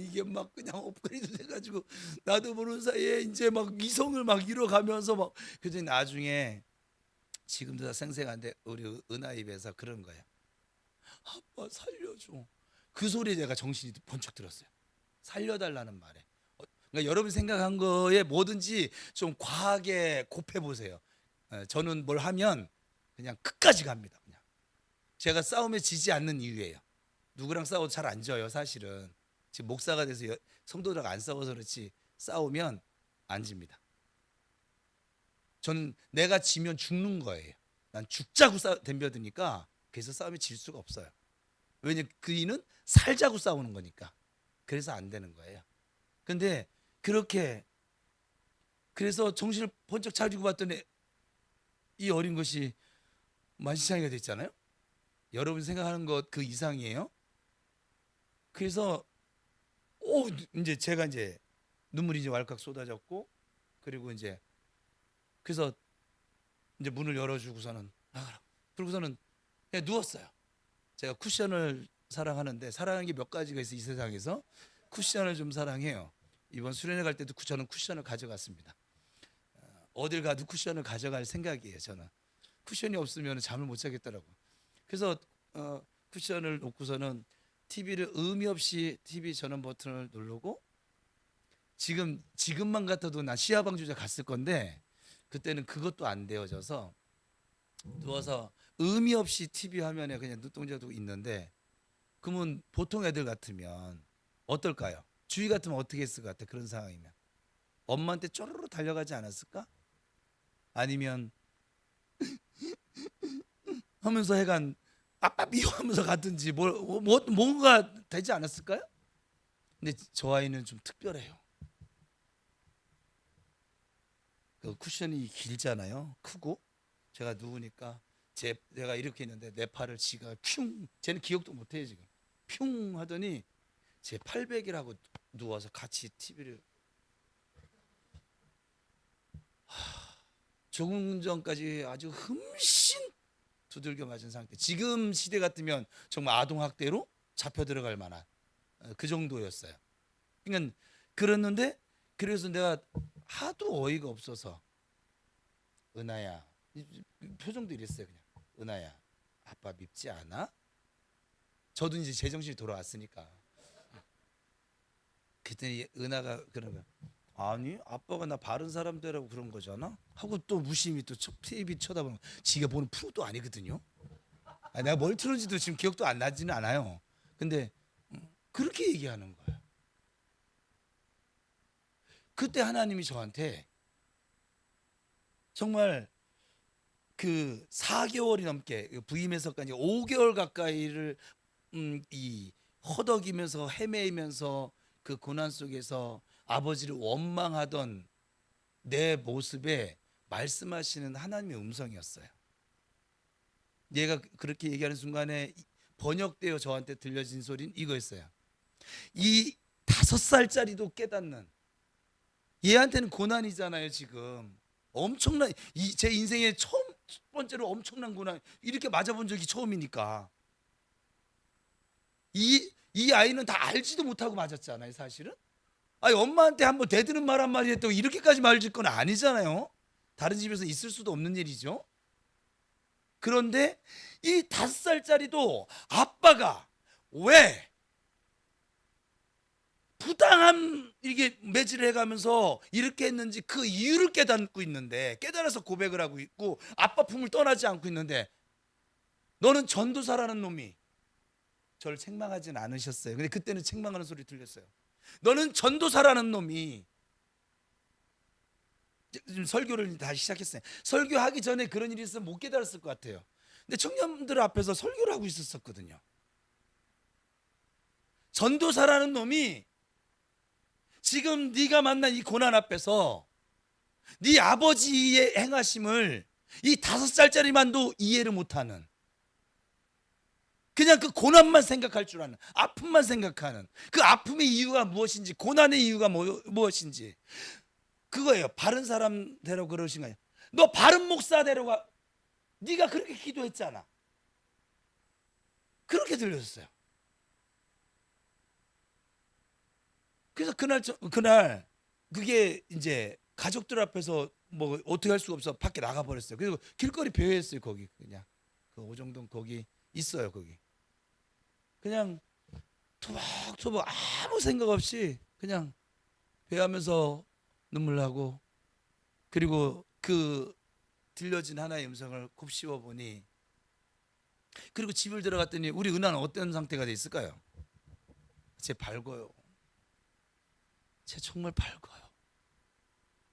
이게 막 그냥 업그레이드 돼가지고 나도 모르는 사이에 이제 막 이성을 막 잃어가면서 막 그래서 나중에 지금도 다 생생한데 우리 은하 입에서 그런 거예요. 아빠 살려줘. 그 소리에 내가 정신이 번쩍 들었어요. 살려달라는 말에. 그러니까 여러분 생각한 거에 뭐든지 좀 과하게 곱해 보세요. 저는 뭘 하면 그냥 끝까지 갑니다. 그냥 제가 싸움에 지지 않는 이유예요. 누구랑 싸워도 잘 안 져요. 사실은 지금 목사가 돼서 성도들하고 안 싸워서 그렇지 싸우면 안 집니다. 저는 내가 지면 죽는 거예요. 난 죽자고 덤벼드니까 그래서 싸움에 질 수가 없어요. 왜냐면 그이는 살자고 싸우는 거니까. 그래서 안 되는 거예요. 근데 그렇게 그래서 정신을 번쩍 차리고 봤더니 이 어린 것이 만신창이가 됐잖아요. 여러분 생각하는 것 그 이상이에요. 그래서 이제 제가 이제 눈물이 이제 왈칵 쏟아졌고 그리고 이제 그래서 이제 문을 열어주고서는 그러고서는 그냥 누웠어요. 제가 쿠션을 사랑하는데 사랑하는 게 몇 가지가 있어 이 세상에서 쿠션을 좀 사랑해요. 이번 수련회 갈 때도 저는 쿠션을 가져갔습니다. 어딜 가도 쿠션을 가져갈 생각이에요. 저는 쿠션이 없으면 잠을 못 자겠더라고. 그래서 쿠션을 놓고서는 TV를 의미 없이 TV 전원 버튼을 누르고 지금만 같아도 난 시야방 주자 갔을 건데 그때는 그것도 안 되어져서 누워서 의미 없이 TV 화면에 그냥 눈동자도 있는데 그러면 보통 애들 같으면 어떨까요? 주희 같으면 어떻게 했을 것 같아? 그런 상황이면 엄마한테 쪼르르 달려가지 않았을까? 아니면 하면서 해간 아빠 미워하면서 갔든지 뭔가 되지 않았을까요? 근데 저 아이는 좀 특별해요. 그 쿠션이 길잖아요. 크고 제가 누우니까 제가 이렇게 있는데 내 팔을 지가 퓽, 쟤는 기억도 못해요 지금. 퓽 하더니 제 팔베개라고 누워서 같이 TV를, 조금 전까지 아주 흠씬 두들겨 맞은 상태. 지금 시대 같으면 정말 아동 학대로 잡혀 들어갈 만한 그 정도였어요. 그러니까 그랬는데, 그래서 내가 하도 어이가 없어서 은하야, 표정도 이랬어요. 그냥 은하야, 아빠 밉지 않아? 저도 이제 제정신이 돌아왔으니까. 그랬더니 은하가 그런 거야. 아니 아빠가 나 바른 사람 되라고 그런 거잖아 하고 또 무심히 또 TV 쳐다보는 거야. 지가 보는 프로도 아니거든요. 아니, 내가 뭘 틀었는지도 지금 기억도 안 나지는 않아요. 근데 그렇게 얘기하는 거예요. 그때 하나님이 저한테 정말 그 4개월이 넘게 부임해서까지 5개월 가까이를 이 허덕이면서 헤매이면서 그 고난 속에서 아버지를 원망하던 내 모습에 말씀하시는 하나님의 음성이었어요. 얘가 그렇게 얘기하는 순간에 번역되어 저한테 들려진 소리는 이거였어요. 이 5살짜리도 깨닫는, 얘한테는 고난이잖아요 지금. 엄청난, 제 인생의 첫 번째로 엄청난 고난, 이렇게 맞아본 적이 처음이니까. 이 아이는 다 알지도 못하고 맞았잖아요 사실은. 아니 엄마한테 한번 대드는 말 한마디 했다고 이렇게까지 맞을 건 아니잖아요. 다른 집에서 있을 수도 없는 일이죠. 그런데 이 5살짜리도 아빠가 왜 부당한 이게 매질을 해가면서 이렇게 했는지 그 이유를 깨닫고 있는데, 깨달아서 고백을 하고 있고 아빠 품을 떠나지 않고 있는데, 너는 전도사라는 놈이, 저를 책망하진 않으셨어요. 근데 그때는 책망하는 소리 들렸어요. 너는 전도사라는 놈이, 지금 설교를 다시 시작했어요. 설교하기 전에 그런 일이 있으면 못 깨달았을 것 같아요. 근데 청년들 앞에서 설교를 하고 있었거든요. 전도사라는 놈이 지금 네가 만난 이 고난 앞에서 네 아버지의 행하심을 이 5살짜리만도 이해를 못하는, 그냥 그 고난만 생각할 줄 아는, 아픔만 생각하는, 그 아픔의 이유가 무엇인지, 고난의 이유가 무엇인지, 그거예요. 바른 사람 되라고 그러신 거예요. 너 바른 목사 되라고, 네가 그렇게 기도했잖아. 그렇게 들렸어요. 그래서 그날 그게 이제 가족들 앞에서 뭐 어떻게 할 수가 없어 밖에 나가 버렸어요. 그리고 길거리 배회했어요. 거기 그냥 그 오정동 거기 있어요. 거기 그냥 토박토박 아무 생각 없이 그냥 배하면서 눈물 나고, 그리고 그 들려진 하나의 음성을 곱씹어 보니, 그리고 집을 들어갔더니 우리 은하는 어떤 상태가 돼 있을까요? 쟤 밝아요. 쟤 정말 밝아요.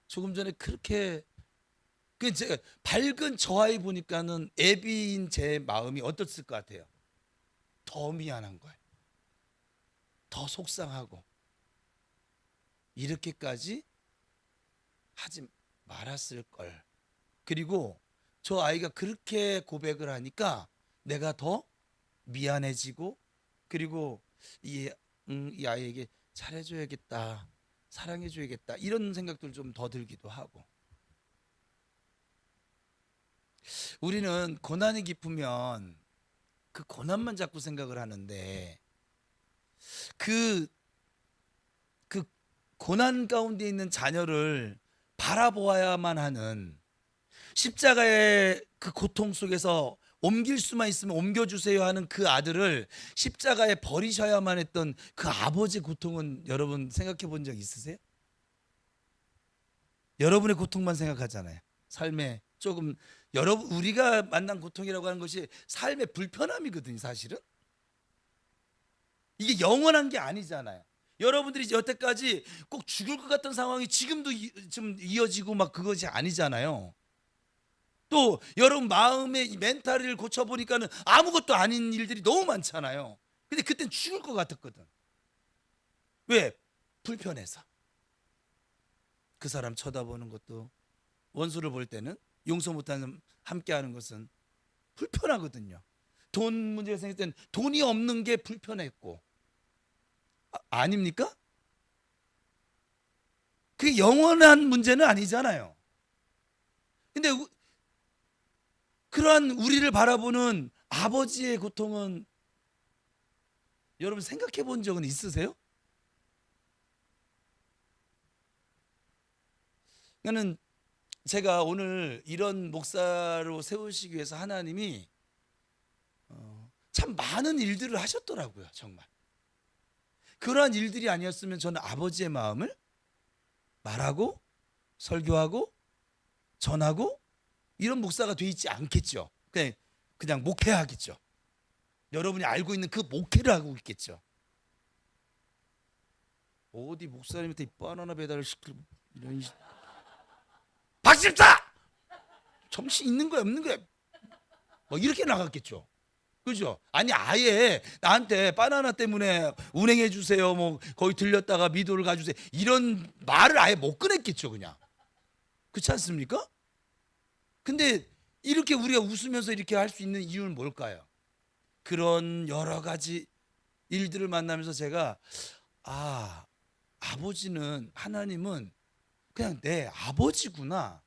조금 전에 그렇게 제가 밝은 저 아이 보니까는 애비인 제 마음이 어떻을 것 같아요? 더 미안한 거예요. 더 속상하고, 이렇게까지 하지 말았을 걸. 그리고 저 아이가 그렇게 고백을 하니까 내가 더 미안해지고, 그리고 이 아이에게 잘해줘야겠다, 사랑해줘야겠다, 이런 생각들 좀 더 들기도 하고. 우리는 고난이 깊으면 그 고난만 자꾸 생각을 하는데, 그, 그 고난 가운데 있는 자녀를 바라보아야만 하는, 십자가의 그 고통 속에서 옮길 수만 있으면 옮겨주세요 하는 그 아들을 십자가에 버리셔야만 했던 그 아버지의 고통은 여러분 생각해 본 적 있으세요? 여러분의 고통만 생각하잖아요. 삶에 조금, 여러분 우리가 만난 고통이라고 하는 것이 삶의 불편함이거든요. 사실은 이게 영원한 게 아니잖아요. 여러분들이 여태까지 꼭 죽을 것 같은 상황이 지금도 좀 이어지고 막 그것이 아니잖아요. 또 여러분 마음의 멘탈을 고쳐보니까는 아무것도 아닌 일들이 너무 많잖아요. 근데 그땐 죽을 것 같았거든. 왜? 불편해서. 그 사람 쳐다보는 것도, 원수를 볼 때는 용서 못하는, 함께하는 것은 불편하거든요. 돈 문제가 생길 때는 돈이 없는 게 불편했고, 아닙니까? 그게 영원한 문제는 아니잖아요. 근데 그러한 우리를 바라보는 아버지의 고통은 여러분 생각해 본 적은 있으세요? 나는 제가 오늘 이런 목사로 세우시기 위해서 하나님이 참 많은 일들을 하셨더라고요. 정말 그러한 일들이 아니었으면 저는 아버지의 마음을 말하고 설교하고 전하고 이런 목사가 돼 있지 않겠죠. 그냥 목회하겠죠. 여러분이 알고 있는 그 목회를 하고 있겠죠. 어디 목사님한테 바나나 배달을 시키고 이런 박집사 정신 있는 거야 없는 거야 뭐 이렇게 나갔겠죠. 그죠? 아니 아예 나한테 바나나 때문에 운행해 주세요. 뭐 거기 들렸다가 미도를 가주세요. 이런 말을 아예 못 꺼냈겠죠, 그냥. 그렇지 않습니까? 근데 이렇게 우리가 웃으면서 이렇게 할 수 있는 이유는 뭘까요? 그런 여러 가지 일들을 만나면서 제가 아버지는, 하나님은 그냥 내 아버지구나.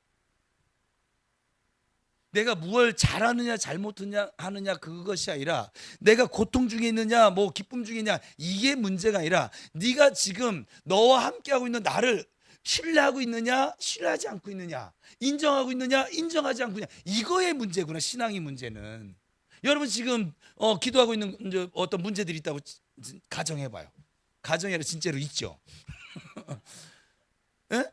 내가 무엇을 잘하느냐 잘못하느냐 그것이 아니라 내가 고통 중에 있느냐 뭐 기쁨 중에 있느냐 이게 문제가 아니라 네가 지금 너와 함께하고 있는 나를 신뢰하고 있느냐 신뢰하지 않고 있느냐, 인정하고 있느냐 인정하지 않고 있느냐, 이거의 문제구나. 신앙의 문제는. 여러분 지금 기도하고 있는 이제 어떤 문제들이 있다고 가정해봐요. 가정이 아니라 진짜로 있죠. 예?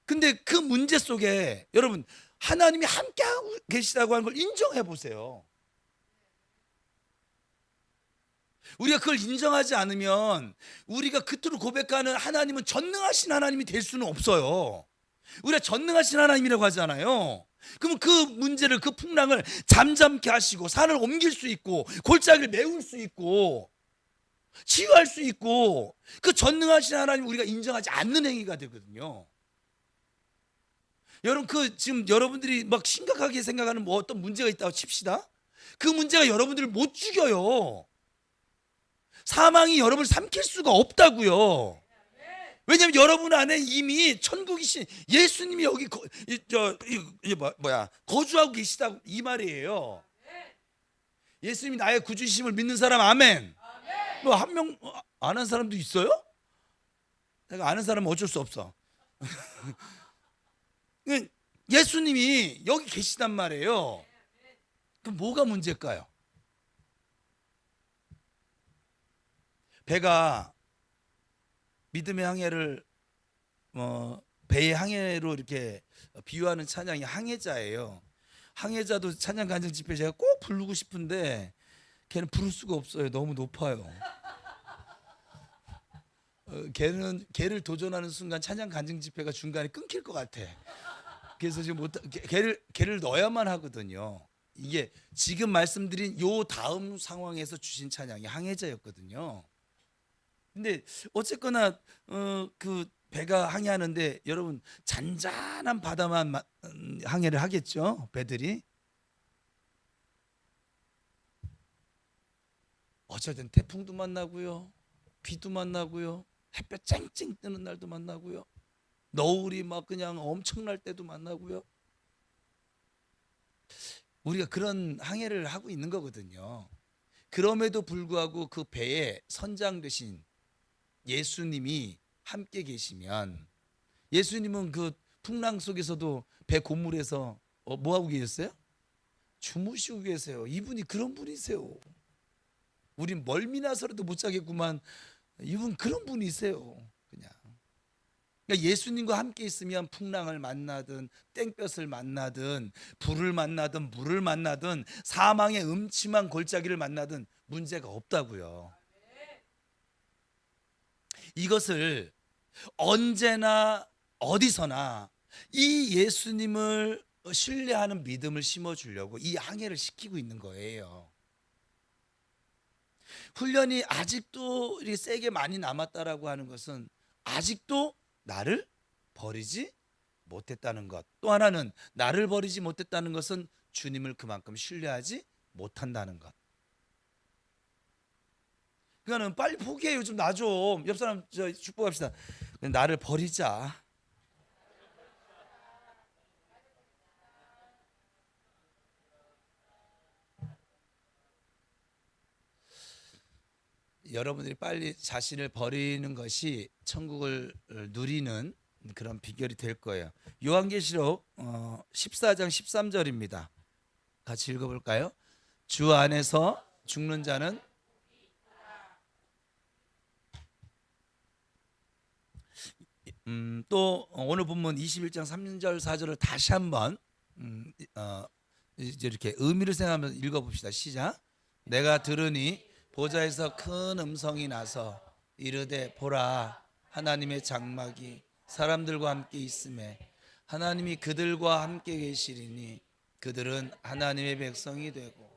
근데 그 문제 속에 여러분 하나님이 함께하고 계시다고 하는 걸 인정해 보세요. 우리가 그걸 인정하지 않으면 우리가 그토록 고백하는 하나님은 전능하신 하나님이 될 수는 없어요. 우리가 전능하신 하나님이라고 하잖아요. 그러면 그 문제를, 그 풍랑을 잠잠케 하시고 산을 옮길 수 있고 골짜기를 메울 수 있고 치유할 수 있고, 그 전능하신 하나님 우리가 인정하지 않는 행위가 되거든요. 여러분 지금 여러분들이 막 심각하게 생각하는 뭐 어떤 문제가 있다고 칩시다. 그 문제가 여러분들을 못 죽여요. 사망이 여러분을 삼킬 수가 없다고요. 왜냐하면 여러분 안에 이미 천국이신 예수님이 여기 거주하고 계시다고 이 말이에요. 예수님이 나의 구주심을 믿는 사람 아멘. 뭐 한 명 아는 사람도 있어요? 내가 아는 사람은 어쩔 수 없어. 예수님이 여기 계시단 말이에요. 그럼 뭐가 문제일까요? 배가 믿음의 항해를 배의 항해로 이렇게 비유하는 찬양이 항해자예요. 항해자도 찬양 간증 집회 제가 꼭 부르고 싶은데 걔는 부를 수가 없어요. 너무 높아요. 걔를 도전하는 순간 찬양 간증 집회가 중간에 끊길 것 같아. 그래서 지금 걔를 넣어야만 하거든요. 이게 지금 말씀드린 요 다음 상황에서 주신 찬양이 항해자였거든요. 근데 어쨌거나 그 배가 항해하는데 여러분 잔잔한 바다만 항해를 하겠죠. 배들이 어쩔 땐 태풍도 만나고요, 비도 만나고요, 햇볕 쨍쨍 뜨는 날도 만나고요, 너울이 막 그냥 엄청날 때도 만나고요. 우리가 그런 항해를 하고 있는 거거든요. 그럼에도 불구하고 그 배에 선장 되신 예수님이 함께 계시면, 예수님은 그 풍랑 속에서도 배 고물에서 뭐 하고 계셨어요? 주무시고 계세요. 이분이 그런 분이세요. 우린 멀미나서라도 못 자겠구만. 이분 그런 분이세요. 그냥. 그러니까 예수님과 함께 있으면 풍랑을 만나든 땡볕을 만나든 불을 만나든 물을 만나든 사망의 음침한 골짜기를 만나든 문제가 없다고요. 이것을 언제나 어디서나 이 예수님을 신뢰하는 믿음을 심어주려고 이 항해를 시키고 있는 거예요. 훈련이 아직도 이렇게 세게 많이 남았다라고 하는 것은 아직도 나를 버리지 못했다는 것. 또 하나는 나를 버리지 못했다는 것은 주님을 그만큼 신뢰하지 못한다는 것. 그러니까 빨리 포기해요. 좀 나 좀. 옆 사람 축복합시다. 나를 버리자. 여러분들이 빨리 자신을 버리는 것이 천국을 누리는 그런 비결이 될 거예요. 요한계시록 14장 13절입니다. 같이 읽어볼까요? 주 안에서 죽는 자는 또 오늘 본문 21장 3절 4절을 다시 한번 이제 이렇게 의미를 생각하면서 읽어봅시다. 시작. 내가 들으니 보좌에서 큰 음성이 나서 이르되 보라 하나님의 장막이 사람들과 함께 있음에 하나님이 그들과 함께 계시리니 그들은 하나님의 백성이 되고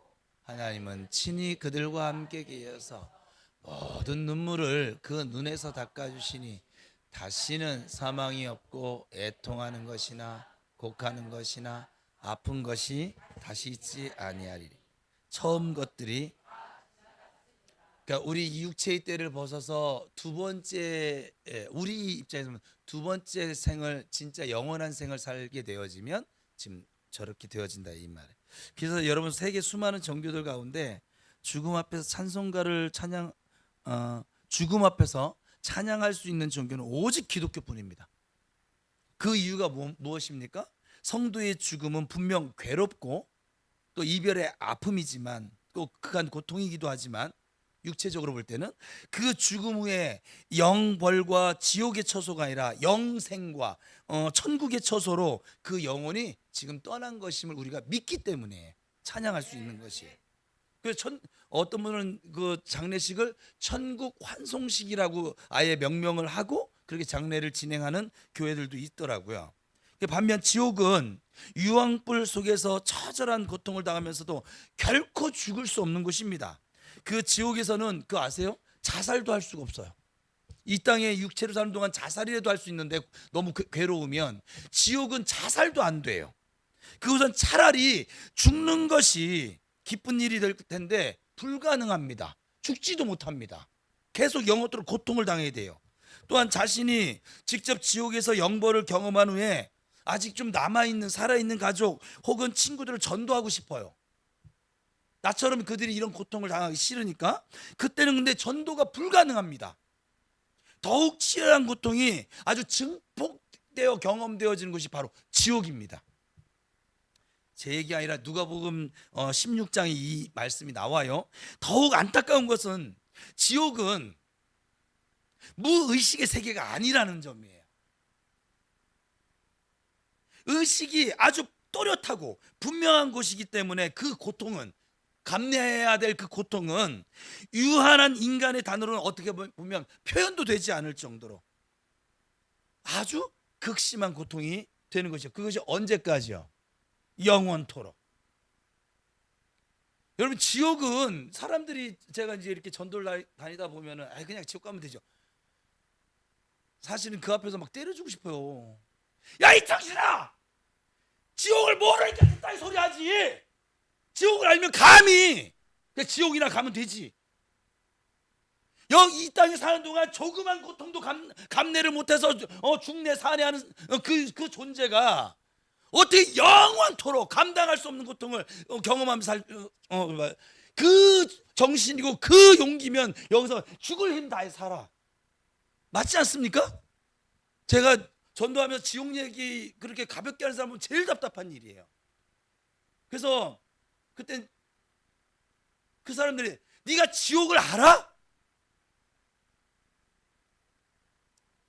하나님은 친히 그들과 함께 계셔서 모든 눈물을 그 눈에서 닦아주시니 다시는 사망이 없고 애통하는 것이나 곡하는 것이나 아픈 것이 다시 있지 아니하리니 처음 것들이 그러니까 우리 육체의 때를 벗어서 두 번째 우리 입장에서는 두 번째 생을 진짜 영원한 생을 살게 되어지면 지금 저렇게 되어진다 이 말이에요. 그래서 여러분 세계 수많은 종교들 가운데 죽음 앞에서 찬송가를 죽음 앞에서 찬양할 수 있는 종교는 오직 기독교뿐입니다. 그 이유가 무엇입니까? 성도의 죽음은 분명 괴롭고 또 이별의 아픔이지만 또 극한 고통이기도 하지만 육체적으로 볼 때는 그 죽음 후에 영벌과 지옥의 처소가 아니라 영생과 천국의 처소로 그 영혼이 지금 떠난 것임을 우리가 믿기 때문에 찬양할 수 있는 것이에요. 그래서 어떤 분은 그 장례식을 천국 환송식이라고 아예 명명을 하고 그렇게 장례를 진행하는 교회들도 있더라고요. 반면 지옥은 유황불 속에서 처절한 고통을 당하면서도 결코 죽을 수 없는 곳입니다. 그 지옥에서는 그 아세요? 자살도 할 수가 없어요. 이 땅에 육체로 사는 동안 자살이라도 할 수 있는데 너무 괴로우면 지옥은 자살도 안 돼요. 그것은 차라리 죽는 것이 기쁜 일이 될 텐데 불가능합니다. 죽지도 못합니다. 계속 영원토록 고통을 당해야 돼요. 또한 자신이 직접 지옥에서 영벌을 경험한 후에 아직 좀 남아있는 살아있는 가족 혹은 친구들을 전도하고 싶어요. 나처럼 그들이 이런 고통을 당하기 싫으니까. 그때는 근데 전도가 불가능합니다. 더욱 치열한 고통이 아주 증폭되어 경험되어지는 것이 바로 지옥입니다. 제 얘기 아니라 누가복음 16장에 이 말씀이 나와요. 더욱 안타까운 것은 지옥은 무의식의 세계가 아니라는 점이에요. 의식이 아주 또렷하고 분명한 곳이기 때문에 그 고통은 감내해야 될 그 고통은 유한한 인간의 단어로는 어떻게 보면 표현도 되지 않을 정도로 아주 극심한 고통이 되는 것이죠. 그것이 언제까지요? 영원토록. 여러분 지옥은 사람들이 제가 이제 이렇게 전도를 다니다 보면은 그냥 지옥 가면 되죠. 사실은 그 앞에서 막 때려주고 싶어요. 야 이 정신아! 지옥을 모르니까 그따위 소리 하지. 지옥을 알면 감히 그냥 지옥이나 가면 되지. 이 땅에 사는 동안 조그만 고통도 감내를 못해서 죽내 사내하는 그 존재가 어떻게 영원토록 감당할 수 없는 고통을 경험하면서 그 정신이고 그 용기면 여기서 죽을 힘 다해 살아. 맞지 않습니까? 제가 전도하면서 지옥 얘기 그렇게 가볍게 하는 사람은 제일 답답한 일이에요. 그래서 그때 그 사람들이 네가 지옥을 알아?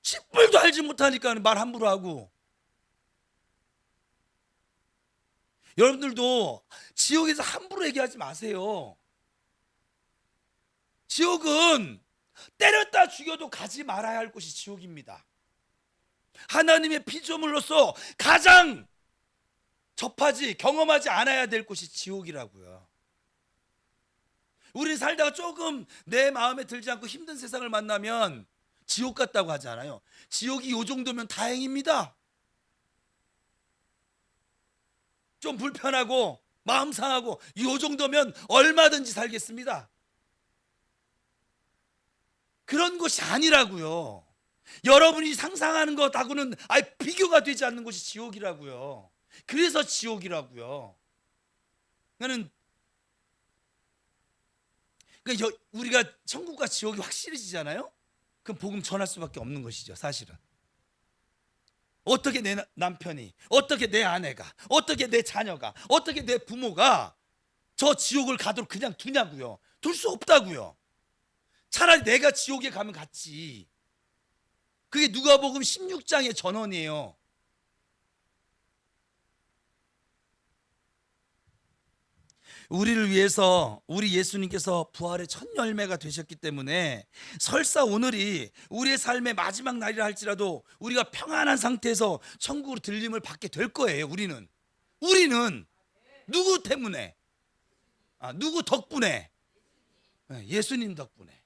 10불도 알지 못하니까 말 함부로 하고. 여러분들도 지옥에서 함부로 얘기하지 마세요. 지옥은 때렸다 죽여도 가지 말아야 할 곳이 지옥입니다. 하나님의 피조물로서 가장 접하지 경험하지 않아야 될 곳이 지옥이라고요. 우리 살다가 조금 내 마음에 들지 않고 힘든 세상을 만나면 지옥 같다고 하잖아요. 지옥이 요 정도면 다행입니다. 좀 불편하고 마음 상하고 요 정도면 얼마든지 살겠습니다. 그런 곳이 아니라고요. 여러분이 상상하는 것하고는 아예 비교가 되지 않는 곳이 지옥이라고요. 그래서 지옥이라고요. 그러니까 우리가 천국과 지옥이 확실해지잖아요. 그럼 복음 전할 수밖에 없는 것이죠, 사실은. 어떻게 내 남편이, 어떻게 내 아내가, 어떻게 내 자녀가, 어떻게 내 부모가 저 지옥을 가도록 그냥 두냐고요. 둘 수 없다고요. 차라리 내가 지옥에 가면 갔지. 그게 누가복음 16장의 전언이에요. 우리를 위해서 우리 예수님께서 부활의 첫 열매가 되셨기 때문에 설사 오늘이 우리의 삶의 마지막 날이라 할지라도 우리가 평안한 상태에서 천국으로 들림을 받게 될 거예요. 우리는 누구 때문에? 누구 덕분에? 예수님 덕분에.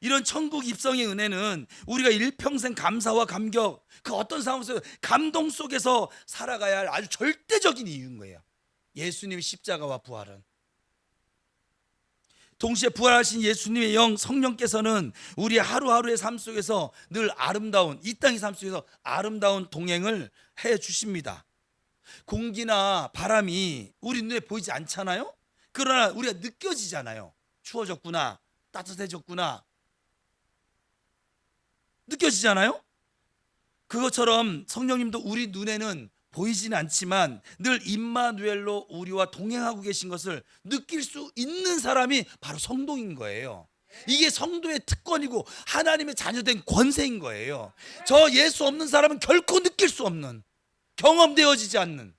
이런 천국 입성의 은혜는 우리가 일평생 감사와 감격, 그 어떤 상황에서 감동 속에서 살아가야 할 아주 절대적인 이유인 거예요. 예수님의 십자가와 부활은. 동시에 부활하신 예수님의 영 성령께서는 우리의 하루하루의 삶 속에서 늘 아름다운, 이 땅의 삶 속에서 아름다운 동행을 해 주십니다. 공기나 바람이 우리 눈에 보이지 않잖아요. 그러나 우리가 느껴지잖아요. 추워졌구나, 따뜻해졌구나, 느껴지잖아요. 그것처럼 성령님도 우리 눈에는 보이지는 않지만 늘 임마누엘로 우리와 동행하고 계신 것을 느낄 수 있는 사람이 바로 성도인 거예요. 이게 성도의 특권이고 하나님의 자녀된 권세인 거예요. 저 예수 없는 사람은 결코 느낄 수 없는, 경험되어지지 않는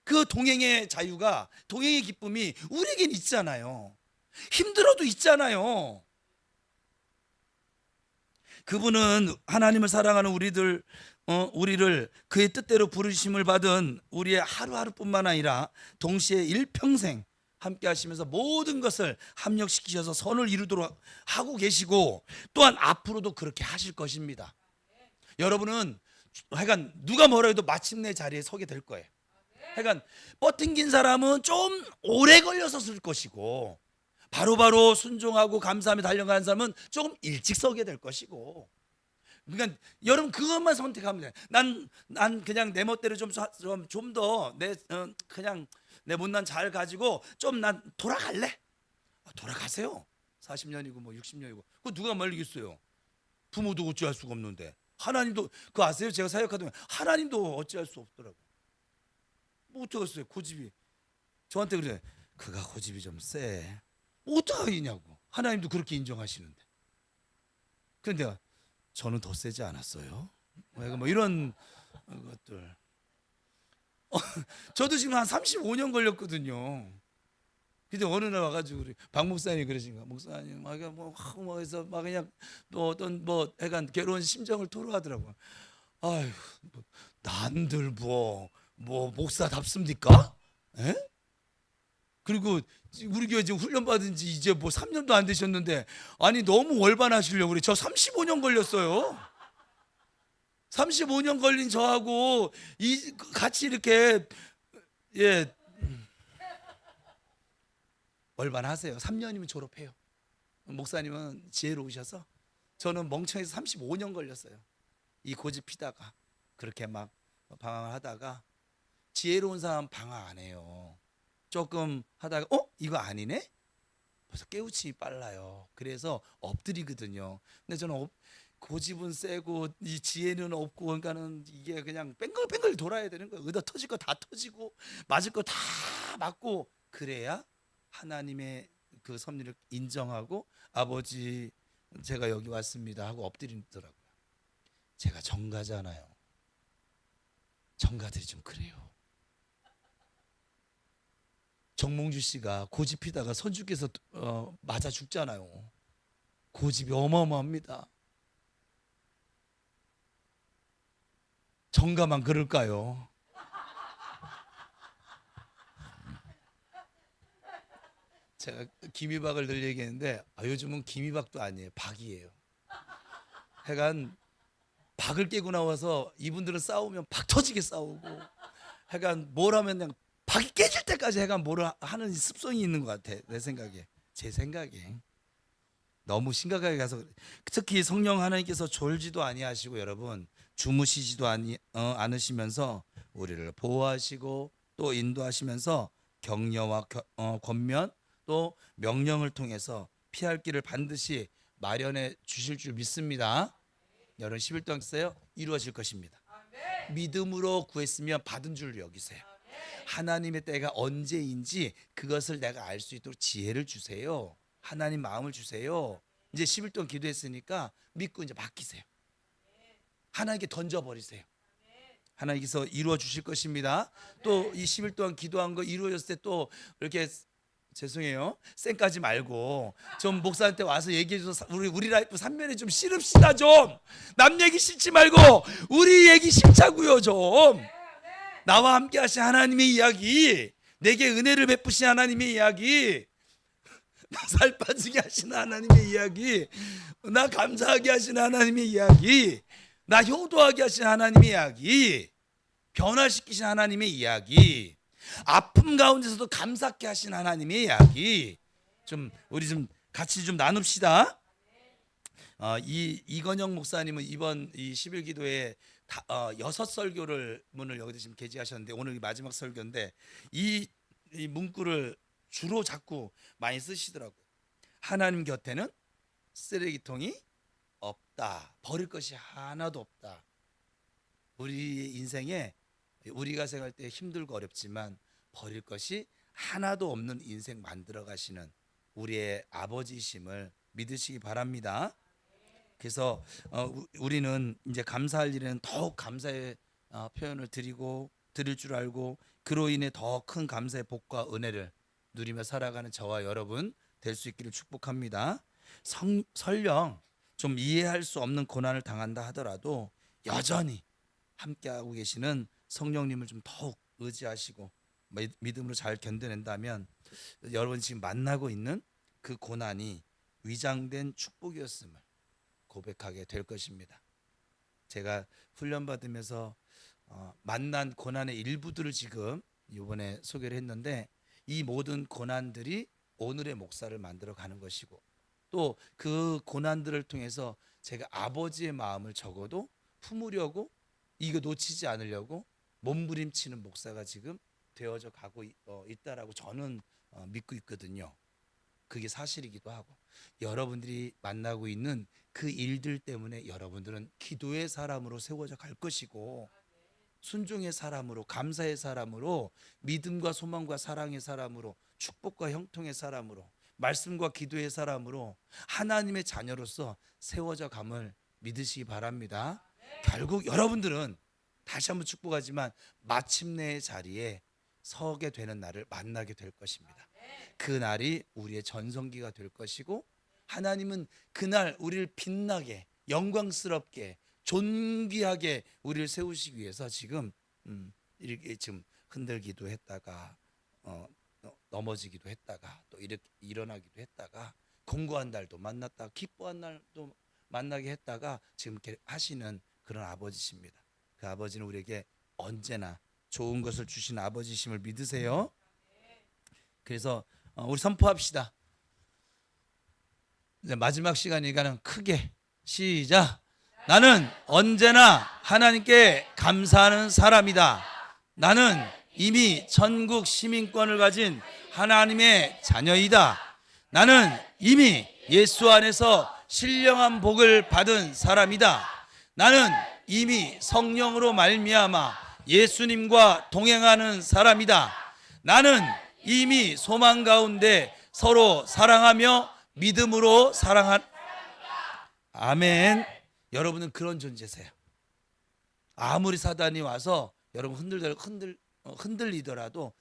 그 동행의 자유가, 동행의 기쁨이 우리에겐 있잖아요. 힘들어도 있잖아요. 그분은 하나님을 사랑하는 우리를 그의 뜻대로 부르심을 받은 우리의 하루하루뿐만 아니라 동시에 일평생 함께 하시면서 모든 것을 합력시키셔서 선을 이루도록 하고 계시고 또한 앞으로도 그렇게 하실 것입니다. 여러분은 하여간 누가 뭐라 해도 마침내 자리에 서게 될 거예요. 하여간 뻗팅긴 사람은 좀 오래 걸려서 쓸 것이고 바로바로 순종하고 감사하며 달려가는 사람은 조금 일찍 서게 될 것이고, 그러니까 여러분 그것만 선택하면 돼요. 난 그냥 내 멋대로 좀 더 그냥 내 못난 잘 가지고 좀 난 돌아갈래. 돌아가세요. 40년이고 뭐 60년이고 그거 누가 말리겠어요. 부모도 어찌할 수가 없는데. 하나님도 그거 아세요? 제가 사역하던 하나님도 어찌할 수 없더라고. 뭐 어쩌겠어요. 고집이 저한테 그래. 그가 고집이 좀 세. 어떡하겠냐고. 하나님도 그렇게 인정하시는데. 그런데 저는 더 세지 않았어요. 뭐 이런 것들. 저도 지금 한 35년 걸렸거든요. 근데 어느 날 와가지고 우리 박 목사님이 그러신가, 목사님 뭐 해서 막 그냥 또 어떤 뭐 약간 괴로운 심정을 토로하더라고요. 아유, 뭐, 난들 뭐 목사답습니까? 에? 그리고 우리 교회 지금 훈련 받은 지 이제 뭐 3년도 안 되셨는데 아니 너무 월반하시려고 그래. 저 35년 걸렸어요. 35년 걸린 저하고 같이 이렇게 월반하세요. 3년이면 졸업해요. 목사님은 지혜로우셔서 저는 멍청해서 35년 걸렸어요. 이 고집 피다가 그렇게 막 방황을 하다가, 지혜로운 사람 방황 안 해요. 조금 하다가 이거 아니네? 벌써 깨우침이 빨라요. 그래서 엎드리거든요. 근데 저는 고집은 세고 이 지혜는 없고, 그러니까는 이게 그냥 뺑글뺑글 돌아야 되는 거예요. 의도 터질 거 다 터지고 맞을 거 다 맞고, 그래야 하나님의 그 섭리를 인정하고 아버지 제가 여기 왔습니다 하고 엎드리더라고요. 제가 정가잖아요. 정가들이 좀 그래요. 정몽주 씨가 고집 피다가 선주께서 맞아 죽잖아요. 고집이 어마어마합니다. 정가만 그럴까요? 제가 김이박을 늘 얘기했는데 요즘은 김이박도 아니에요. 박이에요. 하여간 박을 깨고 나와서 이분들은 싸우면 박 터지게 싸우고, 하여간 뭘 하면 그냥 박이 깨질 때까지 하여간 뭘 하는 습성이 있는 것 같아. 내 생각에, 제 생각에. 너무 심각하게 가서 그래. 특히 성령 하나님께서 졸지도 아니하시고 여러분 주무시지도 않으시면서 우리를 보호하시고 또 인도하시면서 격려와 권면 또 명령을 통해서 피할 길을 반드시 마련해 주실 줄 믿습니다. 여러분 11동 했어요? 이루어질 것입니다. 믿음으로 구했으면 받은 줄 여기세요. 하나님의 때가 언제인지 그것을 내가 알 수 있도록 지혜를 주세요. 하나님 마음을 주세요. 이제 11동 기도했으니까 믿고 이제 맡기세요. 하나님께 던져버리세요. 하나님께서 이루어 주실 것입니다. 또 이 10일 동안 기도한 거 이루어졌을 때 또 이렇게, 죄송해요, 쌩까지 말고 좀 목사한테 와서 얘기해 줘서 우리 라이프 3면에 좀 실읍시다. 좀 남 얘기 싫지 말고 우리 얘기 싫자고요. 좀 나와 함께 하신 하나님의 이야기, 내게 은혜를 베푸신 하나님의 이야기, 나 살 빠지게 하시는 하나님의 이야기, 나 감사하게 하시는 하나님의 이야기, 나 효도하게 하시는 하나님의 이야기, 변화시키신 하나님의 이야기, 아픔 가운데서도 감사케 하신 하나님의 이야기, 좀 우리 좀 같이 좀 나눕시다. 이건영 목사님은 이번 이 10일 기도에 6설교를 문을 여기다 지금 게재하셨는데 오늘 마지막 설교인데 이 문구를 주로 자꾸 많이 쓰시더라고요. 하나님 곁에는 쓰레기통이 없다. 버릴 것이 하나도 없다. 우리 인생에 우리가 생각할 때 힘들고 어렵지만 버릴 것이 하나도 없는 인생 만들어 가시는 우리의 아버지심을 믿으시기 바랍니다. 그래서 우리는 이제 감사할 일에는 더욱 감사의 표현을 드릴 줄 알고 그로 인해 더 큰 감사의 복과 은혜를 누리며 살아가는 저와 여러분 될 수 있기를 축복합니다. 설령 좀 이해할 수 없는 고난을 당한다 하더라도 여전히 함께하고 계시는 성령님을 좀 더욱 의지하시고 믿음으로 잘 견뎌낸다면 여러분 지금 만나고 있는 그 고난이 위장된 축복이었음을 고백하게 될 것입니다. 제가 훈련받으면서 만난 고난의 일부들을 지금 이번에 소개를 했는데 이 모든 고난들이 오늘의 목사를 만들어 가는 것이고 또 그 고난들을 통해서 제가 아버지의 마음을 적어도 품으려고 이거 놓치지 않으려고 몸부림치는 목사가 지금 되어져 가고 있다라고 저는 믿고 있거든요. 그게 사실이기도 하고 여러분들이 만나고 있는 그 일들 때문에 여러분들은 기도의 사람으로 세워져 갈 것이고 순종의 사람으로, 감사의 사람으로, 믿음과 소망과 사랑의 사람으로, 축복과 형통의 사람으로, 말씀과 기도의 사람으로 하나님의 자녀로서 세워져 감을 믿으시기 바랍니다. 결국 여러분들은 다시 한번 축복하지만 마침내의 자리에 서게 되는 날을 만나게 될 것입니다. 그 날이 우리의 전성기가 될 것이고 하나님은 그날 우리를 빛나게 영광스럽게 존귀하게 우리를 세우시기 위해서 지금 이렇게 지금 흔들기도 했다가 넘어지기도 했다가 또 이렇게 일어나기도 했다가 공고한 날도 만났다가 기뻐한 날도 만나게 했다가 지금 이렇게 하시는 그런 아버지십니다. 그 아버지는 우리에게 언제나 좋은 것을 주시는 아버지심을 믿으세요. 그래서 우리 선포합시다. 이제 마지막 시간이니까는 크게 시작. 나는 언제나 하나님께 감사하는 사람이다. 나는 이미 천국 시민권을 가진 하나님의 자녀이다. 나는 이미 예수 안에서 신령한 복을 받은 사람이다. 나는 이미 성령으로 말미암아 예수님과 동행하는 사람이다. 나는 이미 소망 가운데 서로 사랑하며 믿음으로 사랑한 아멘. 여러분은 그런 존재세요. 아무리 사단이 와서 여러분 흔들리더라도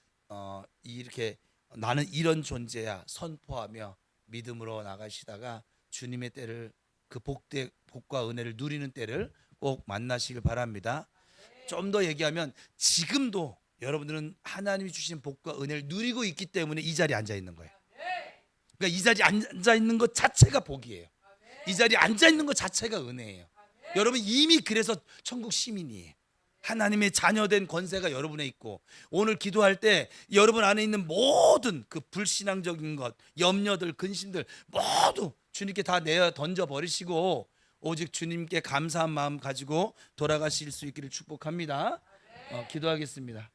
이렇게 나는 이런 존재야 선포하며 믿음으로 나가시다가 주님의 때를 그 복과 은혜를 누리는 때를 꼭 만나시길 바랍니다. 좀 더 얘기하면 지금도 여러분들은 하나님이 주신 복과 은혜를 누리고 있기 때문에 이 자리에 앉아 있는 거예요. 그러니까 이 자리에 앉아 있는 것 자체가 복이에요. 이 자리에 앉아 있는 것 자체가 은혜예요. 여러분 이미 그래서 천국 시민이에요. 하나님의 자녀된 권세가 여러분에 있고, 오늘 기도할 때 여러분 안에 있는 모든 그 불신앙적인 것, 염려들, 근심들 모두 주님께 다 내어 던져 버리시고 오직 주님께 감사한 마음 가지고 돌아가실 수 있기를 축복합니다. 기도하겠습니다.